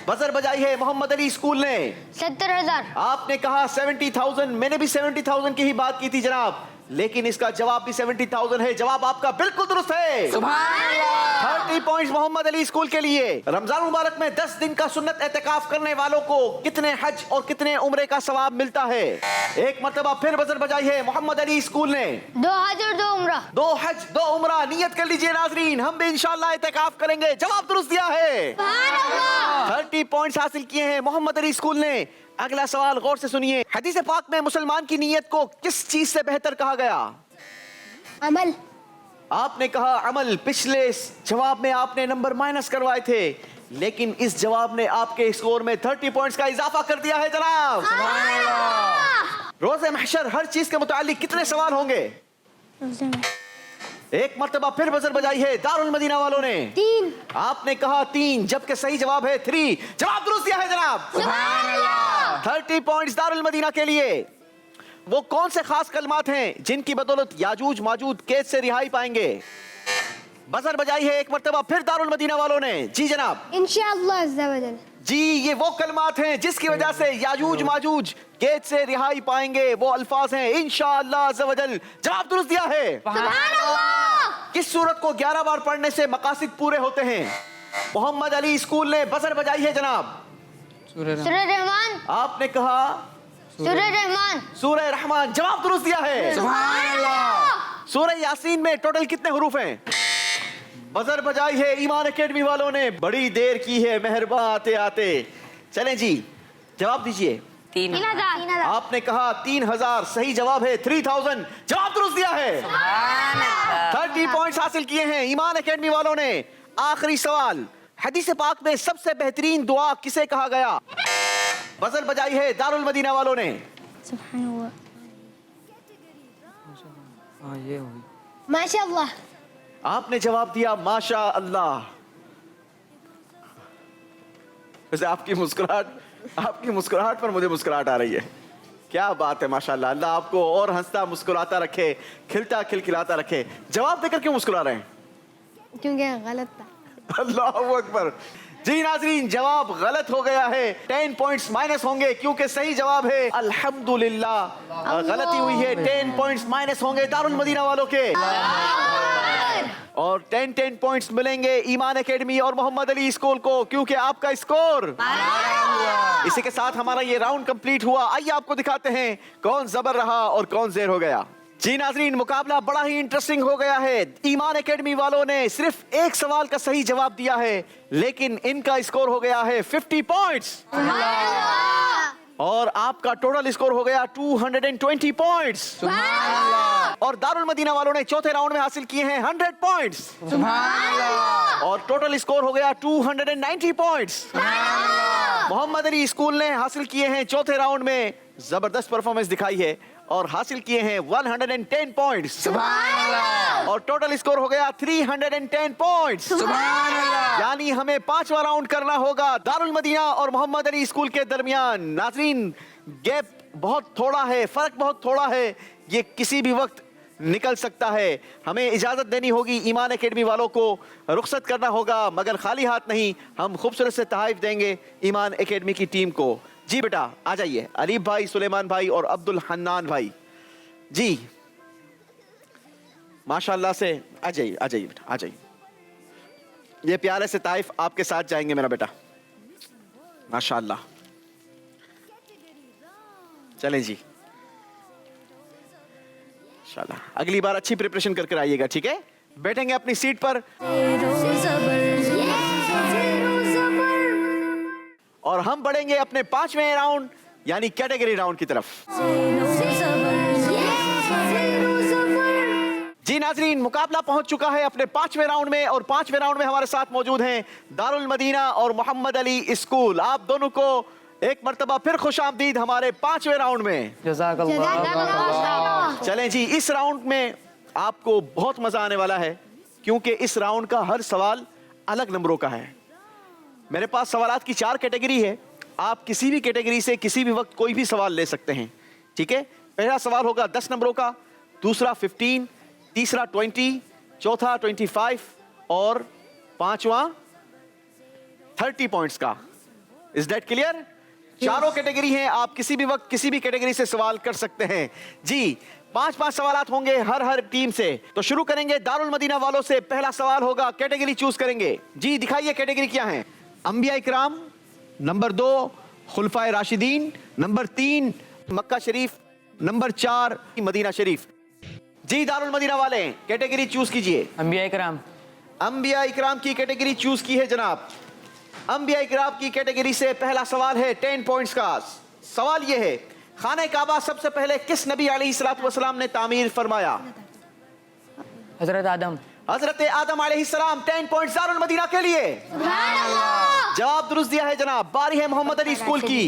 बजर बजाई है मोहम्मद अली स्कूल ने। 70,000। आपने कहा 70,000, मैंने भी 70,000 की ही बात की थी जनाब, लेकिन इसका जवाब भी 70,000 है। जवाब आपका बिल्कुल दुरुस्त है। 30 पॉइंट्स मोहम्मद अली स्कूल के लिए। रमजान मुबारक में 10 दिन का सुन्नत एतकाफ करने वालों को कितने हज और कितने उम्रे का सवाब मिलता है? एक मर्तबा फिर बजर बजाई है मोहम्मद अली स्कूल ने। 2 हज और 2 उम्रा। 2 हज 2 उम्रा। नियत कर लीजिए नाजरीन, हम भी इंशाल्लाह एतकाफ करेंगे। जवाब दुरुस्त दिया है। 30 पॉइंट्स हासिल किए हैं मोहम्मद अली स्कूल ने। अगला सवाल गौर से सुनिए। हदीस पाक में मुसलमान की नीयत को किस चीज से बेहतर कहा गया? अमल। आपने कहा अमल। पिछले जवाब में आपने नंबर माइनस करवाए थे, लेकिन इस जवाब ने आपके स्कोर में 30 पॉइंट्स का इजाफा कर दिया है जनाब। रोज़े महशर हर चीज के मुतालिक कितने सवाल होंगे? एक मर्तबा फिर बजर बजाई है दारुल मदीना वालों ने। 3। आपने कहा 3, जबकि सही जवाब है 3। जवाब दुरुस्त दिया है जनाब। 30 पॉइंट्स दारुल मदीना के लिए। वो कौन से खास कलमात हैं जिनकी बदौलत याजूज माजूज कैद से रिहाई पाएंगे? बजर बजाई है एक मर्तबा फिर दारुल मदीना वालों ने। जी जनाब। इंशाअल्लाह अज़्ज़ा वजल। जी, ये वो कलमात हैं जिसकी वजह से याजूज माजूज कैद से रिहाई पाएंगे। वो अल्फाज हैं इंशाअल्लाह अज़्ज़ा वजल। जवाब दुरुस्त दिया है। किस सूरत को 11 बार पढ़ने से मकासिद पूरे होते हैं? मोहम्मद अली स्कूल ने बजर बजाई है जनाब। सूरह रहमान। आपने कहा सूरह रहमान। सूरह रहमान। जवाब दुरुस्त दिया है। सूरह यासीन में टोटल कितने हुरूफ हैं? बजर बजाई है ईमान एकेडमी वालों ने। बड़ी देर की है मेहरबान आते आते। चलें जी, जवाब दीजिए। 3,000। आपने कहा 3,000, सही जवाब है 3,000। जवाब दुरुस्त दिया है। 30 पॉइंट्स हासिल किए हैं ईमान एकेडमी वालों ने। आखिरी सवाल, हदीस पाक में सबसे बेहतरीन दुआ किसे कहा गया? बजर बजाई है दारुल मदीना वालों ने। हाँ ये होगी। माशाअल्लाह। आपने जवाब दिया माशा अल्लाह। वैसे आपकी मुस्कुराहट पर मुझे मुस्कुराहट आ रही है। क्या बात है, माशाअल्लाह। अल्लाह आपको और हंसता मुस्कुराता रखे, खिलता खिलखिलाता रखे। जवाब देकर क्यों मुस्कुरा रहे हैं? क्योंकि गलत था। अल्लाहू अकबर। जी नाजरीन, जवाब गलत हो गया है। 10 पॉइंट्स माइनस होंगे क्योंकि सही जवाब है अल्हम्दुलिल्लाह। गलती हुई है, 10 पॉइंट्स माइनस होंगे दारुल मदीना वालों के और 10 पॉइंट्स मिलेंगे ईमान एकेडमी और मोहम्मद अली स्कूल को क्योंकि आपका स्कोर। इसी के साथ हमारा ये राउंड कंप्लीट हुआ। आइए आपको दिखाते हैं कौन जबर रहा और कौन जेर हो गया। जी नाजरीन, मुकाबला बड़ा ही इंटरेस्टिंग हो गया है। ईमान एकेडमी वालों ने सिर्फ एक सवाल का सही जवाब दिया है, लेकिन इनका स्कोर हो गया है 50 पॉइंट्स और आपका टोटल स्कोर हो गया 220 पॉइंट्स और दारुल मदीना वालों ने चौथे राउंड में हासिल किए हैं 100 पॉइंट्स और टोटल स्कोर हो गया 290 पॉइंट्स। मोहम्मद अली स्कूल ने हासिल किए हैं चौथे राउंड में जबरदस्त परफॉर्मेंस दिखाई है और हासिल किए हैं 110 पॉइंट्स और टोटल स्कोर हो गया 310 पॉइंट्स। यानी हमें 5वां राउंड करना होगा दारुल मदीना और मोहम्मद अली स्कूल के दरमियान। नाजरीन, गैप बहुत थोड़ा है, फर्क बहुत थोड़ा है, ये किसी भी वक्त निकल सकता है। हमें इजाजत देनी होगी, ईमान एकेडमी वालों को रुखसत करना होगा, मगर खाली हाथ नहीं। हम खूबसूरत से तहफ़ देंगे ईमान एकेडमी की टीम को। जी बेटा आ जाइए, अलीफ भाई, सुलेमान भाई और अब्दुल हन्नान भाई। जी माशाल्लाह से आ जाइए, आ जाइए बेटा, आ जाइए। ये प्यारे से ताइफ आपके साथ जाएंगे मेरा बेटा, माशाल्लाह। चलें जी, माशाल्लाह। अगली बार अच्छी प्रिपरेशन करके आइएगा, ठीक है? बैठेंगे अपनी सीट पर और हम बढ़ेंगे अपने 5वें राउंड यानी कैटेगरी राउंड की तरफ। जी नाजरीन, मुकाबला पहुंच चुका है अपने 5वें राउंड में और 5वें राउंड में हमारे साथ मौजूद हैं दारुल मदीना और मोहम्मद अली स्कूल। आप दोनों को एक मर्तबा फिर खुशामदीद हमारे 5वें राउंड में। जज़ाकल्लाह। चलें जी, इस राउंड में आपको बहुत मजा आने वाला है क्योंकि इस राउंड का हर सवाल अलग नंबरों का है। मेरे पास सवालात की 4 कैटेगरी है। आप किसी भी कैटेगरी से किसी भी वक्त कोई भी सवाल ले सकते हैं, ठीक है। पहला सवाल होगा 10 नंबरों का, दूसरा 15, तीसरा 20, चौथा 25 और पांचवा 30 पॉइंट्स का। Is that clear? चारों कैटेगरी हैं, आप किसी भी वक्त किसी भी कैटेगरी से सवाल कर सकते हैं जी। 5-5 सवालात होंगे हर टीम से। तो शुरू करेंगे दारुल मदीना वालों से। पहला सवाल होगा, कैटेगरी चूज करेंगे जी। दिखाइए कैटेगरी क्या है। अंबिया इकराम, नंबर 2 खुलफाए राशिदीन, नंबर 3 मक्का शरीफ, नंबर 4 मदीना शरीफ। जी दारुल मदीना वाले कैटेगरी चूज कीजिए। अंबिया इकराम। अंबिया इकराम की कैटेगरी चूज की है जनाब। अंबिया इकराम की कैटेगरी से पहला सवाल है 10 पॉइंट्स का। सवाल यह है, खाने काबा सबसे पहले किस नबी अलैहिस्सलातु वस्सलाम ने तामीर फरमाया? हजरत आदम। हजरत आदम अलैहिस्सलाम। 10 पॉइंट्स दारुल मदीना के लिए। जवाब दुरुस्त दिया है जनाब। बारी है मोहम्मद अली स्कूल की।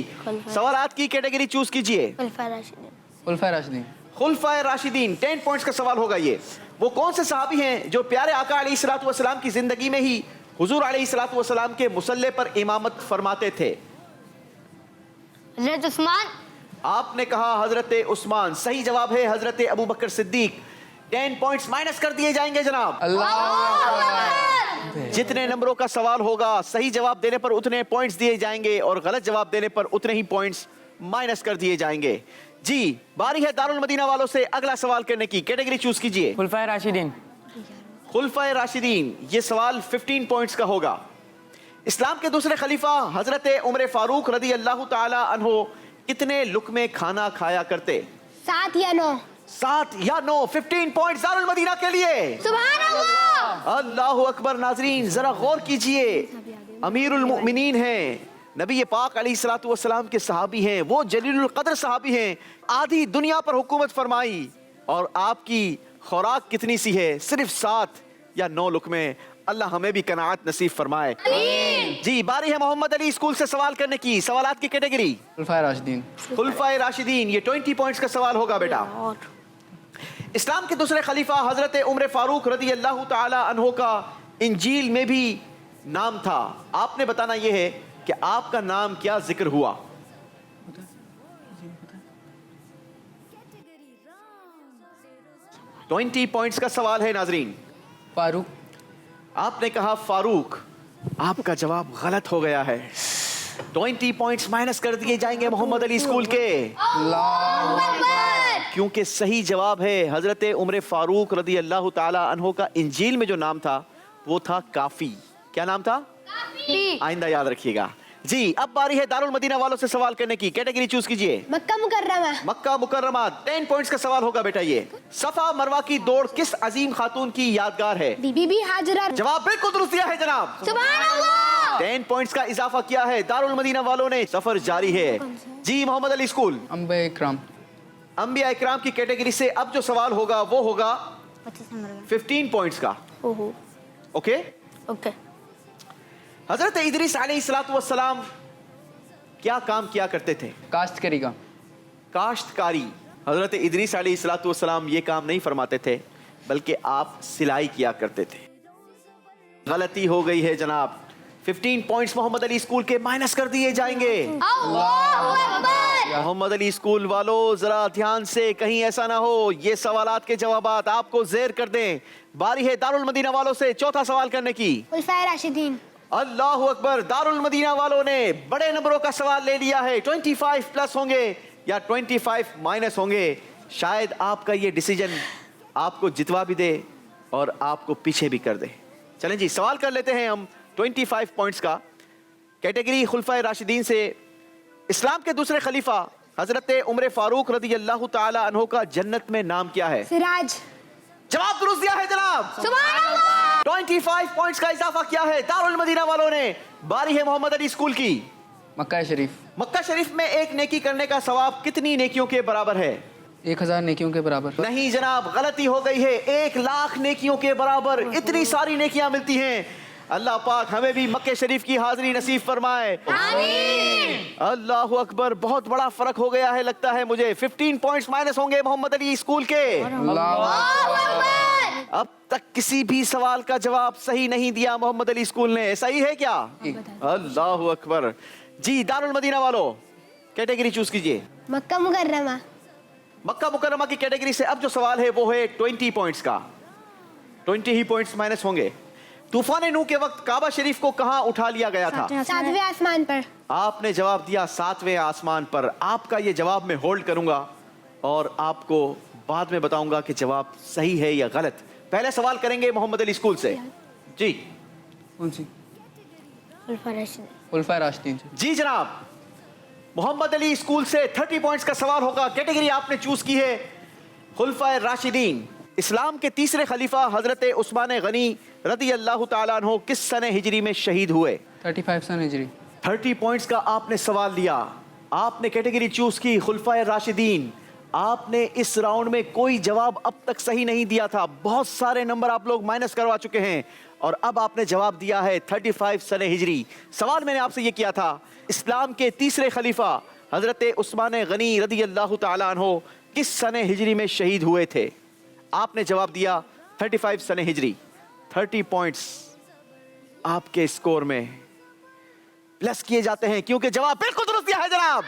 सवालात की कैटेगरी चूज कीजिए। खुलफाए राशिदीन। खुलफाए राशिदीन। 10 पॉइंट्स का सवाल होगा ये। वो कौन से सहाबी हैं जो प्यारे आका अलैहिस्सलातु वस्सलाम की जिंदगी में ही हुजूर अलैहिस्सलातु वस्सलाम के मुसल्ले पर इमामत फरमाते थे? हजरत उस्मान। आपने कहा हजरत उस्मान। सही जवाब है हजरत अबू बकर सिद्दीक। 10 पॉइंट्स माइनस कर दिए जाएंगे जनाब। जितने नंबरों का सवाल होगा सही जवाब देने पर उतने पॉइंट्स दिए जाएंगे और गलत जवाब देने पर उतने ही पॉइंट्स माइनस कर दिए जाएंगे जी। बारी है दारुल मदीना वालों से अगला सवाल करने की। कैटेगरी चूज कीजिए। खुलफाए राशिदीन। खुलफाए राशिदीन। ये सवाल 15 पॉइंट्स का होगा। इस्लाम के दूसरे खलीफा हजरत उमर फारूक रदी अल्लाह ताला अन्हो कितने लुकमे खाना खाया करते? 7 या 9। 7 या 9। 15 पॉइंट्स दारुल मदीना के लिए। सुभान अल्लाह। अल्लाहु अकबर। नाजरीन जरा गौर कीजिए, अमीरुल मुमिनीन हैं, नबी पाक अलैहिस्सलातु वस्सलाम के सहाबी हैं, वो जलीलुल कद्र सहाबी हैं। आधी दुनिया पर हुकूमत फरमाई और आपकी खुराक कितनी सी है? सिर्फ 7 या 9 लुकमे। अल्लाह हमें भी कनाअत नसीब फरमाए जी। बारी है मोहम्मद अली स्कूल से सवाल करने की। सवालात की कैटेगरी। खुलफाए राशिदीन। खुलफाए राशिदीन। ये 20 पॉइंट्स का सवाल होगा बेटा। इस्लाम के दूसरे खलीफा हजरत उमर फारूक रदी अल्लाह ताला अन्हो का इंजील में भी नाम था। आपने बताना यह है कि आपका नाम क्या जिक्र हुआ? ट्वेंटी पॉइंट्स का सवाल है नाजरीन। फारूक। आपने कहा फारूक। आपका जवाब गलत हो गया है। 20 पॉइंट्स माइनस कर दिए जाएंगे मोहम्मद अली स्कूल के, क्योंकि सही जवाब है हजरत उमर फारूक रदी अल्लाह ताला अन्हो का इंजील में जो नाम था वो था काफी। क्या नाम था? आइंदा याद रखिएगा जी। अब बारी है दारुल मदीना वालों से सवाल करने की। कैटेगरी चूज कीजिए। मक्का मुकर्रमा। मक्का मुकर्रमा। 10 पॉइंट्स का सवाल होगा बेटा ये। सफा मरवा की दौड़ किस अजीम खातून की यादगार है? बीबी हाजरा। जवाब बिल्कुल दुरुस्त दिया है जनाब। सुभान अल्लाह। 10 पॉइंट्स का इजाफा किया है दारुल मदीना वालों ने। सफर जारी है जी। मोहम्मद अली स्कूल। अंबिया इकराम। अंबिया इकराम की कैटेगरी से अब जो सवाल होगा वो होगा 15 पॉइंट्स का। Okay okay. हजरत इदरीस अलैहिस्सलातु वस्सलाम क्या काम किया करते थे? काश्तकारी का। काश्तकारी। हजरत इदरीस अलैहिस्सलातु वस्सलाम ये काम नहीं फरमाते थे बल्कि आप सिलाई किया करते थे। गलती हो गई है जनाब। 15 पॉइंट्स मोहम्मद अली स्कूल के माइनस कर दिए जाएंगे। मोहम्मद अली स्कूल वालों जरा ध्यान से, कहीं ऐसा ना हो ये सवालात के जवाबात आपको ज़ेर कर दें। बारी है दारुल मदीना वालों से चौथा सवाल करने की। खुलफाए राशिदीन। अल्लाहु अकबर। दारुल मदीना वालों ने बड़े नंबरों का सवाल ले लिया है। 25 प्लस होंगे या 25 माइनस होंगे। शायद आपका ये डिसीजन आपको जितवा भी दे और आपको पीछे भी कर दे। चलें जी सवाल कर लेते हैं हम 25 पॉइंट्स का। कैटेगरी खुलफाए राशिदीन से। इस्लाम के दूसरे खलीफा हजरत उमर फारूक रदी अल्लाह ताला अन्हो का जन्नत में नाम क्या है? सिराज। जवाब दुरुस्त दिया है जनाब। सुभान अल्लाह। 25 पॉइंट्स का इजाफा किया है दारुल मदीना वालों ने। बारी है मोहम्मद अली स्कूल की। मक्का शरीफ। मक्का शरीफ में एक नेकी करने का सवाब कितनी नेकियों के बराबर है? 1000 नेकियों के बराबर। नहीं जनाब, गलती हो गई है। 1 लाख नेकियों के बराबर। इतनी सारी नेकियां मिलती हैं। अल्लाह पाक हमें भी मक्के शरीफ की हाजिरी नसीब फरमाए। अल्लाह अकबर, बहुत बड़ा फर्क हो गया है लगता है मुझे। 15 पॉइंट्स माइनस होंगे मोहम्मद अली स्कूल के। अब तक किसी भी सवाल का जवाब सही नहीं दिया मोहम्मद अली स्कूल ने, सही है क्या? अल्लाह अकबर। जी दारुल मदीना वालों, कैटेगरी चूज कीजिए। मक्का मुकर्रमा। मक्का मुकर्रमा की कैटेगरी से अब जो सवाल है वो है 20 पॉइंट्स का। 20 ही पॉइंट्स माइनस होंगे। तूफान नूह के वक्त काबा शरीफ को कहां उठा लिया गया था? 7वें आसमान पर। आपने जवाब दिया 7वें आसमान पर। आपका ये जवाब मैं होल्ड करूंगा और आपको बाद में बताऊंगा कि जवाब सही है या गलत। पहले सवाल करेंगे मोहम्मद अली स्कूल से। जी कौन सी? खुलफा राशिदीन से। जी जनाब, मोहम्मद अली स्कूल से 30 पॉइंट्स का सवाल होगा। कैटेगरी आपने चूज की है खुलफा राशिदीन। इस्लाम के तीसरे खलीफा हजरत उस्मान गनी रदी अल्लाह ताला अन्हु किस सने हिजरी में शहीद हुए? 35 सन हिजरी। 30 पॉइंट्स का आपने सवाल लिया। आपने कैटेगरी चूज की खुलफा राशिदीन। आपने इस राउंड में कोई जवाब अब तक सही नहीं दिया था। बहुत सारे नंबर आप लोग माइनस करवा चुके हैं और अब आपने जवाब दिया है 35 सने हिजरी। सवाल मैंने आपसे ये किया था, इस्लाम के तीसरे खलीफा हजरत उस्मान गनी रदी अल्लाह ताला अन्हु किस सने हिजरी में शहीद हुए थे? आपने जवाब दिया 35 सने हिजरी। 30 पॉइंट्स आपके स्कोर में प्लस किए जाते हैं क्योंकि जवाब बिल्कुल दुरुस्त है जनाब।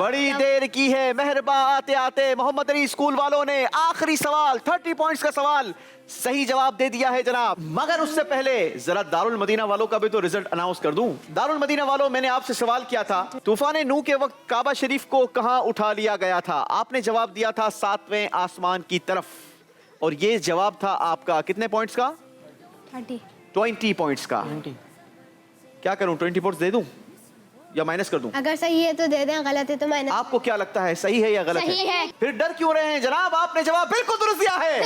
बड़ी देर की है मेहरबा आते आते मोहम्मद अली स्कूल वालों ने आखिरी सवाल 30 पॉइंट्स का सवाल सही जवाब दे दिया है जनाब। मगर उससे पहले जरा दारुल मदीना वालों का भी तो रिजल्ट अनाउंस कर दूं। दारुल मदीना वालों, मैंने आपसे सवाल किया था तूफान नूह के वक्त काबा शरीफ को कहां उठा लिया गया था? आपने जवाब दिया था 7वें आसमान की तरफ और ये जवाब था आपका कितने पॉइंट्स का? 20 पॉइंट्स का। क्या करूं, 20 पॉइंट्स दे दूं या माइनस कर दूं? अगर सही है तो दे दें, गलत है तो माइनस। आपको क्या लगता है, सही है या गलत सही है। फिर डर क्यों रहे हैं जनाब? आपने जवाब बिल्कुल दुरुस्त दिया है।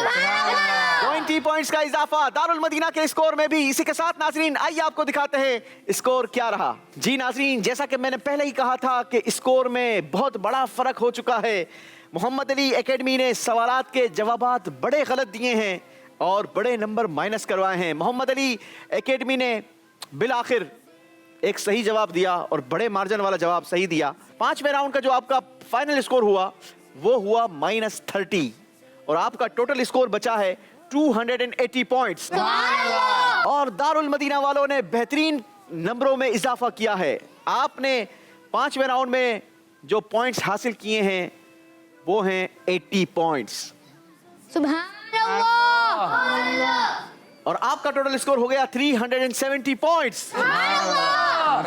20 पॉइंट्स का इजाफा दारुल मदीना के स्कोर में भी। इसी के साथ नाजरीन आइए आपको दिखाते हैं स्कोर क्या रहा। जी नाजरीन, जैसा कि मैंने पहले ही कहा था कि स्कोर में बहुत बड़ा फर्क हो चुका है। मोहम्मद अली एकेडमी ने सवालात के जवाबात बड़े गलत दिए हैं और बड़े नंबर माइनस करवाए हैं। मोहम्मद अली एकेडमी ने बिल आखिर एक सही जवाब दिया और बड़े मार्जिन वाला जवाब सही दिया। 5वें राउंड का जो आपका फाइनल स्कोर हुआ वो हुआ -30 और आपका टोटल स्कोर बचा है 280 पॉइंट्स। और दारुल मदीना वालों ने बेहतरीन नंबरों में इजाफा किया है। आपने 5वें राउंड में जो पॉइंट्स हासिल किए हैं वो हैं 80 पॉइंट्स। सुभान अल्लाह। और आपका टोटल स्कोर हो गया 370 पॉइंट्स,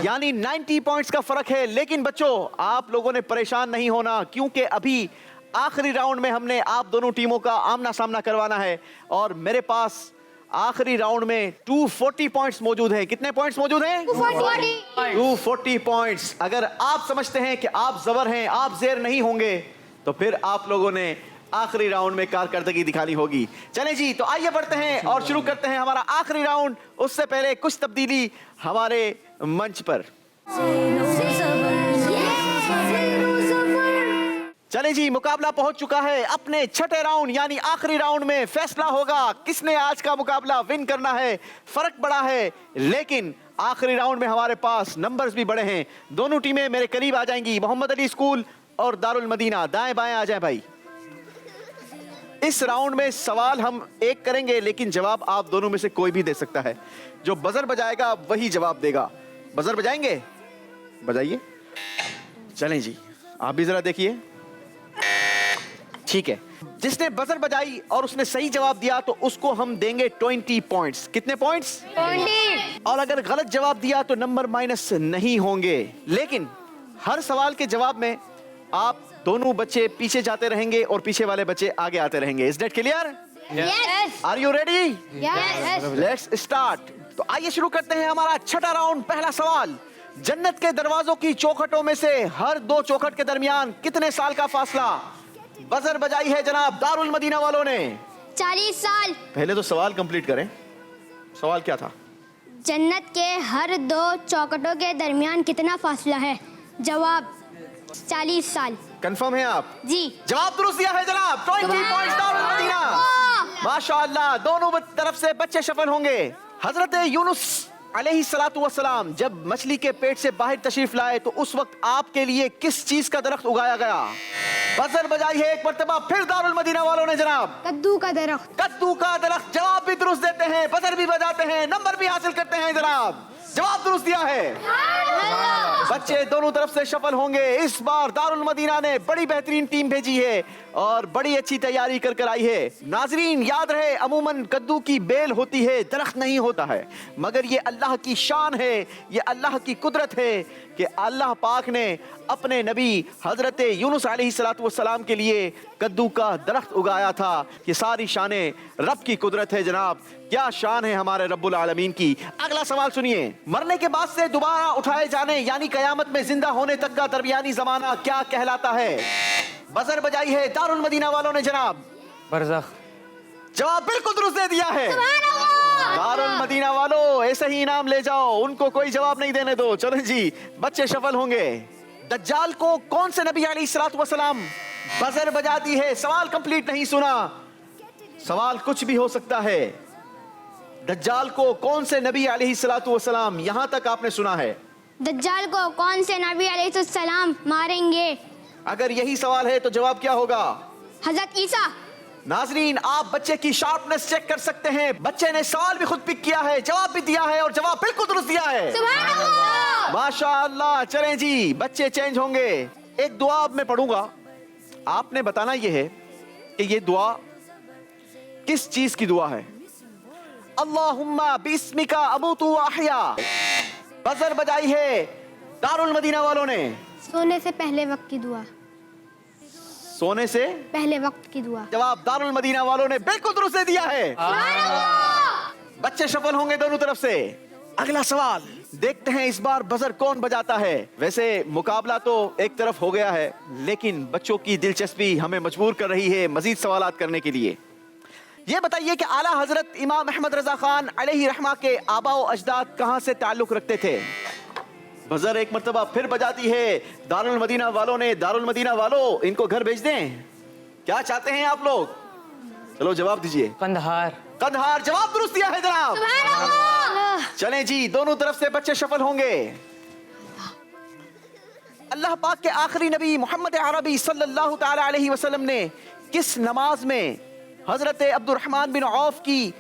यानी 90 पॉइंट्स का फर्क है। लेकिन बच्चों, आप लोगों ने परेशान नहीं होना क्योंकि अभी आखिरी राउंड में हमने आप दोनों टीमों का आमना सामना करवाना है और मेरे पास आखिरी राउंड में 240 पॉइंट्स मौजूद हैं। कितने पॉइंट्स मौजूद हैं? 240 पॉइंट्स। अगर आप समझते हैं कि आप जबर हैं, आप जेर नहीं होंगे, तो फिर आप लोगों ने आखिरी राउंड में कारकर्दगी दिखानी होगी। चलें जी, तो आइए बढ़ते हैं और शुरू करते हैं हमारा आखिरी राउंड। उससे पहले कुछ तब्दीली हमारे मंच पर। चलें जी, मुकाबला पहुंच चुका है अपने छठे राउंड यानी आखिरी राउंड में। फैसला होगा किसने आज का मुकाबला विन करना है। फर्क बड़ा है लेकिन आखिरी राउंड में हमारे पास नंबर्स भी बड़े हैं। दोनों टीमें मेरे करीब आ जाएंगी, मोहम्मद अली स्कूल और दारुल मदीना। दाएं बाएं आ जाए भाई। इस राउंड में सवाल हम एक करेंगे लेकिन जवाब आप दोनों में से कोई भी दे सकता है। जो बजर बजाएगा वही जवाब देगा। बजर बजाएंगे? बजाइए। चलें जी, आप भी जरा देखिए। ठीक है, जिसने बजर बजाई और उसने सही जवाब दिया तो उसको हम देंगे 20 पॉइंट्स। कितने पॉइंट्स? 20। और अगर गलत जवाब दिया तो नंबर माइनस नहीं होंगे। लेकिन हर सवाल के जवाब में आप दोनों बच्चे पीछे जाते रहेंगे और पीछे वाले बच्चे आगे आते रहेंगे। Is that clear? Yes. Are you ready? Yes. Let's start. तो आइए शुरू करते हैं हमारा छठा राउंड। पहला सवाल, जन्नत के दरवाजों की चौखटों में से हर दो चौखट के दरमियान कितने साल का फासला? बजर बजाई है जनाब दारुल मदीना वालों ने। 40 साल। पहले तो सवाल कंप्लीट करें। सवाल क्या था? जन्नत के हर दो चौखटों के दरमियान कितना फासला है? जवाब 40 साल। कंफर्म है आप? जी। जवाब दुरुस्त दिया है जनाब। 20 पॉइंट्स दारुल मदीना। माशाअल्लाह, दोनों तरफ से बच्चे सफल होंगे। हजरत यूनुस अलैहिस्सलातु वस्सलाम जब मछली के पेट से बाहर तशरीफ लाए तो उस वक्त आपके लिए किस चीज का दरख्त उगाया गया? बजर बजाई है एक मर्तबा फिर दारुल मदीना वालों ने जनाब। कद्दू का दरख्त। कद्दू का दरख्त। जवाब भी दुरुस्त देते हैं, बजर भी बजाते हैं, नंबर भी हासिल करते हैं जनाब। जवाब दुरुस्त दिया है। बच्चे दोनों तरफ से सफल होंगे। इस बार दारुल मदीना ने बड़ी बेहतरीन टीम भेजी है और बड़ी अच्छी तैयारी कर कर आई है। नाजरीन याद रहे, अमूमन कद्दू की बेल होती है, दरख्त नहीं होता है, मगर ये अल्लाह की शान है, ये अल्लाह की कुदरत है कि अल्लाह पाक ने अपने नबी हजरत यूनुस अलैहिस्सलातु वस्सलाम के लिए कद्दू का दरख्त उगाया था। ये सारी शानें रब की कुदरत है जनाब। क्या शान है हमारे रब्बुल आलमीन की। अगला सवाल सुनिए, मरने के बाद से दोबारा उठाए जाने यानी कयामत में जिंदा होने तक का दरमियानी जमाना क्या कहलाता है? बजर बजाई है दारुल मदीना वालों ने जनाब। बरज़ख। जवाब बिल्कुल दुरुस्त दे दिया है। दारुल मदीना वालों ऐसे ही इनाम ले जाओ, उनको कोई जवाब नहीं देने दो। चलो जी, बच्चे सफल होंगे। दज्जाल को कौन से नबी अलैहिस्सलातु वस्सलाम बजर बजाती है? सवाल कंप्लीट नहीं सुना, सवाल कुछ भी हो सकता है। दज्जाल को कौन से नबी अलैहिस्सलातु वस्सलाम, यहां तक आपने सुना है। दज्जाल को कौन से नबी अलैहिस्सलाम मारेंगे? अगर यही सवाल है तो जवाब क्या होगा? हजरत ईसा। नाजरीन आप बच्चे की शार्पनेस चेक कर सकते हैं। बच्चे ने सवाल भी खुद पिक किया है, जवाब भी दिया है और जवाब बिल्कुल दुरुस्त दिया है। माशाअल्लाह। चलें जी, बच्चे चेंज होंगे। एक दुआ अब मैं पढ़ूंगा, आपने बताना यह है कि ये दुआ किस चीज की दुआ है। अल्लाहुम्मा बिस्मिका अमूतु व अहया। बजर बजाई है दारुल मदीना वालों ने। सोने से पहले वक्त की दुआ। सोने से पहले वक्त की दुआ। जवाब दारुल मदीना वालों ने बिल्कुल दुरुस्त दे दिया है। बच्चे सफल होंगे दोनों तरफ से। अगला सवाल देखते हैं इस बार बजर कौन बजाता है। वैसे मुकाबला तो एक तरफ हो गया है, लेकिन बच्चों की दिलचस्पी हमें मजबूर कर रही है मजीद सवालात करने के लिए। ये बताइए कि आला हजरत इमाम अहमद रजा खान अलैहि रहमा के आबा व अजदाद कहां से ताल्लुक रखते थे? बजर एक मर्तबा फिर बजाती है दारुल मदीना वालों ने। दारुल मदीना वालों इनको घर भेज दें, क्या चाहते हैं आप लोग? चलो जवाब दीजिए। कंधार। कंधार। जवाब दुरुस्त दिया है जनाब। चलें जी, दोनों तरफ से बच्चे सफल होंगे। अल्लाह पाक के आखिरी नबी मोहम्मद अरबी सल्लल्लाहु तआला अलैहि वसल्लम ने किस नमाज में हजरत अब्दुर्रहमान बिन औफ की,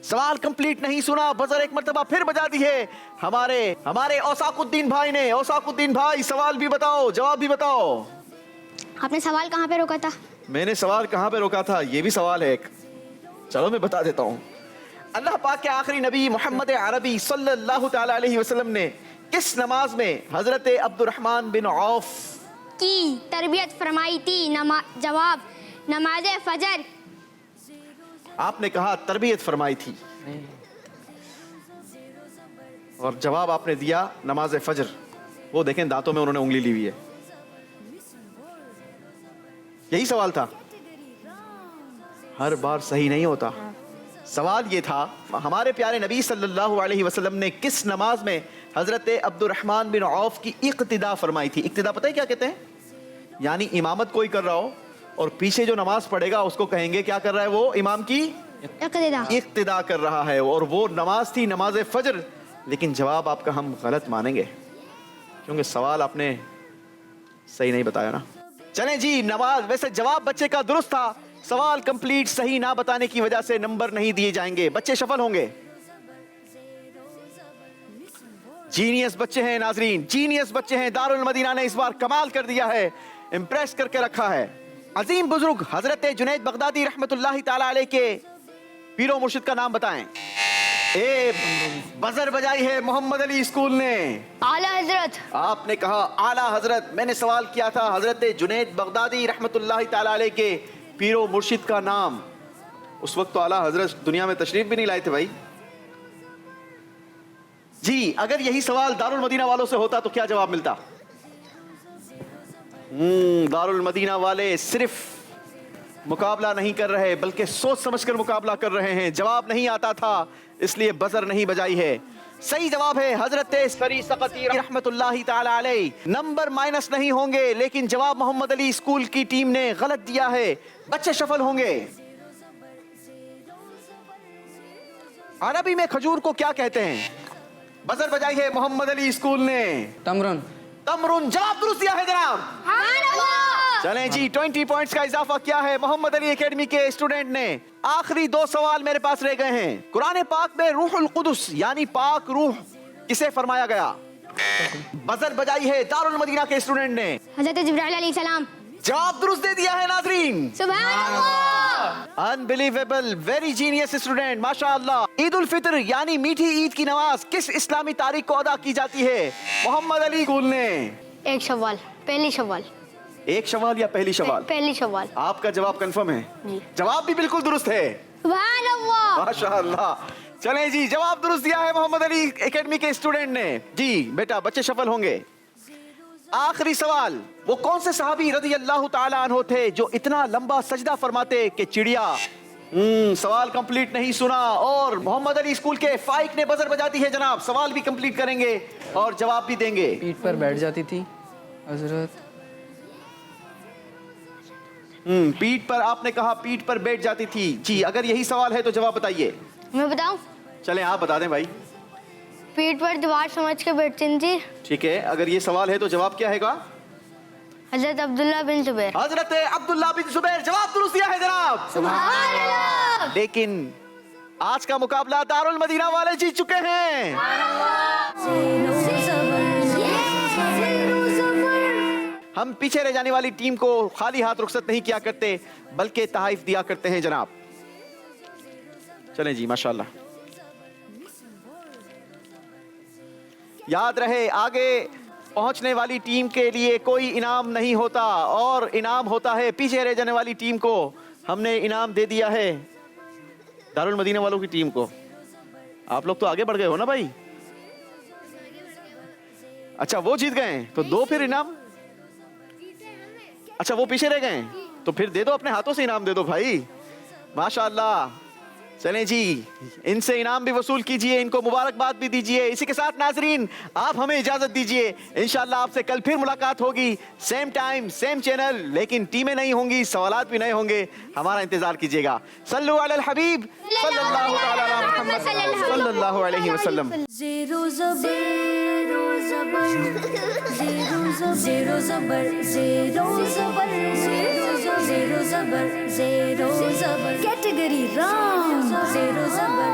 सवाल कंप्लीट नहीं सुना, बजर एक मर्तबा फिर बजा दी है हमारे औसाकुद्दीन भाई ने। औसाकुद्दीन भाई सवाल भी बताओ, जवाब भी बताओ। आपने सवाल कहाँ पे रोका था? मैंने सवाल कहां पे रोका था, ये भी सवाल है एक। चलो मैं बता देता हूं। अल्लाह पाक के आखिरी नबी मोहम्मद अरबी सल्लल्लाहु तआला अलैहि वसल्लम ने किस नमाज में हजरत अब्दुर्रहमान बिन औफ की तरबियत फरमाई थी? जवाब नमाज फजर। आपने कहा तरबियत फरमाई थी और जवाब आपने दिया नमाज फजर। वो देखें दांतों में उन्होंने उंगली ली हुई है। यही सवाल था। हर बार सही नहीं होता। सवाल ये था हमारे प्यारे नबी सल्लल्लाहु अलैहि वसल्लम ने किस नमाज में हजरत अब्दुर्रहमान बिन औफ की इक्तिदा फरमाई थी। इक्तिदा पता है क्या कहते हैं? यानी इमामत कोई कर रहा हो और पीछे जो नमाज पढ़ेगा उसको कहेंगे क्या कर रहा है? वो इमाम की इक्तिदा कर रहा है। और वो नमाज थी नमाज फजर। लेकिन जवाब आपका हम गलत मानेंगे क्योंकि सवाल आपने सही नहीं बताया ना। चलें जी, नमाज, वैसे जवाब बच्चे का दुरुस्त था, सवाल कंप्लीट सही ना बताने की वजह से नंबर नहीं दिए जाएंगे। बच्चे सफल होंगे। जीनियस बच्चे हैं नाजरीन, जीनियस बच्चे हैं। दारुल मदीना ने इस बार कमाल कर दिया है, इंप्रेस करके रखा है। अजीम बुजुर्ग हजरत जुनैद बगदादी रहमतुल्लाहि ताला अलैह के पीरो मुर्शिद का नाम बताएं। बजर बजाई है मोहम्मद अली स्कूल ने। आला हजरत। आपने कहा आला हजरत। मैंने सवाल किया था हजरत जुनैद बगदादी रहमतुल्लाहि ताला अलैह के पीरो मुर्शिद का नाम। उस वक्त तो आला हजरत दुनिया में तशरीफ भी नहीं लाए थे भाई जी। अगर यही सवाल दारुल मदीना वालों से होता तो क्या जवाब मिलता? दारुल मदीना वाले सिर्फ मुकाबला नहीं कर रहे बल्कि सोच समझकर मुकाबला कर रहे हैं। जवाब नहीं आता था इसलिए बजर नहीं बजाई है। सही जवाब है हजरत सरी सकती रहमतुल्लाहि ताला अलैह। नंबर माइनस नहीं होंगे लेकिन जवाब मोहम्मद अली स्कूल की टीम ने गलत दिया है। बच्चे सफल होंगे। अरबी में खजूर को क्या कहते हैं? बजर बजाई है मोहम्मद अली स्कूल ने। तमरुन। तमरुन जवाब दुरुस्त दिया है जनाब। चलें जी, 20 पॉइंट्स का इजाफा किया है मोहम्मद अली एकेडमी के स्टूडेंट ने। आखिरी 2 सवाल मेरे पास रह गए हैं। कुरान पाक में रूहुल कुदस यानी पाक रूह किसे फरमाया गया? बजर बजाई है दारुल मदीना के स्टूडेंट ने। हजरत जिब्राइल अलैहिस्सलाम। जवाब दुरुस्त दे दिया है नाजरीन। सुभान अल्लाह। अनबिलीवेबल, वेरी जीनियस स्टूडेंट, माशाअल्लाह। ईद उल फितर यानी मीठी ईद की नमाज किस इस्लामी तारीख को अदा की जाती है? मोहम्मद अली स्कूल ने। 1 शव्वाल, पहली शव्वाल। 1 शवाल या पहली शवाल? पहली शव्वाल। आपका जवाब कंफर्म है? जी। जवाब भी बिल्कुल दुरुस्त है। सुभान अल्लाह। माशाअल्लाह। चलें जी, जवाब दुरुस्त दिया है मोहम्मद अली एकेडमी के स्टूडेंट ने। जी बेटा, बच्चे शफल होंगे। आखिरी सवाल, वो कौन से सहाबी रज़ी अल्लाह ताला अन्हु थे जो इतना लंबा सजदा फरमाते कि चिड़िया? सवाल कंप्लीट नहीं सुना और मोहम्मद अली स्कूल के फाइक ने बजर बजा दी है जनाब। सवाल भी कंप्लीट करेंगे और जवाब भी देंगे। पीठ पर बैठ जाती थी हजरत। पीठ पर, आपने कहा पीठ पर बैठ जाती थी। जी, अगर यही सवाल है तो जवाब बताइए। मैं बताऊं? चलें आप बता दें भाई। पीठ पर दीवार समझ के बैठती थी। ठीक है, अगर ये सवाल है तो जवाब क्या है? हजरत अब्दुल्ला बिन जुबैर। हजरत अब्दुल्ला बिन जुबैर, जवाब दुरुस्त दिया है जनाब। सुभान अल्लाह। लेकिन आज का मुकाबला दारुल मदीना वाले जीत चुके हैं। हम पीछे रह जाने वाली टीम को खाली हाथ रुखसत नहीं किया करते, बल्कि तहाइफ दिया करते हैं जनाब। चलें जी, माशाल्लाह। याद रहे, आगे पहुंचने वाली टीम के लिए कोई इनाम नहीं होता और इनाम होता है पीछे रह जाने वाली टीम को। हमने इनाम दे दिया है दारुल मदीना वालों की टीम को। आप लोग तो आगे बढ़ गए हो ना भाई? अच्छा, वो जीत गए तो दो फिर इनाम। अच्छा, वो पीछे रह गए तो फिर दे दो, अपने हाथों से इनाम दे दो भाई। माशाअल्लाह। चलें जी, इनसे इनाम भी वसूल कीजिए, इनको मुबारकबाद भी दीजिए। इसी के साथ नाजरीन, आप हमें इजाजत दीजिए। इंशाअल्लाह आपसे कल फिर मुलाकात होगी, सेम टाइम सेम चैनल। लेकिन टीमें नहीं होंगी, सवालात भी नहीं होंगे, हमारा इंतजार कीजिएगा। सल्लु अलल हबीब सल्लल्लाहु अलैहि मुहम्मद सल्लल्लाहु अलैहि वसल्लम। ज़ेरो ज़बर ज़ेरो ज़बर कैटेगरी राउंड। ज़ेरो ज़बर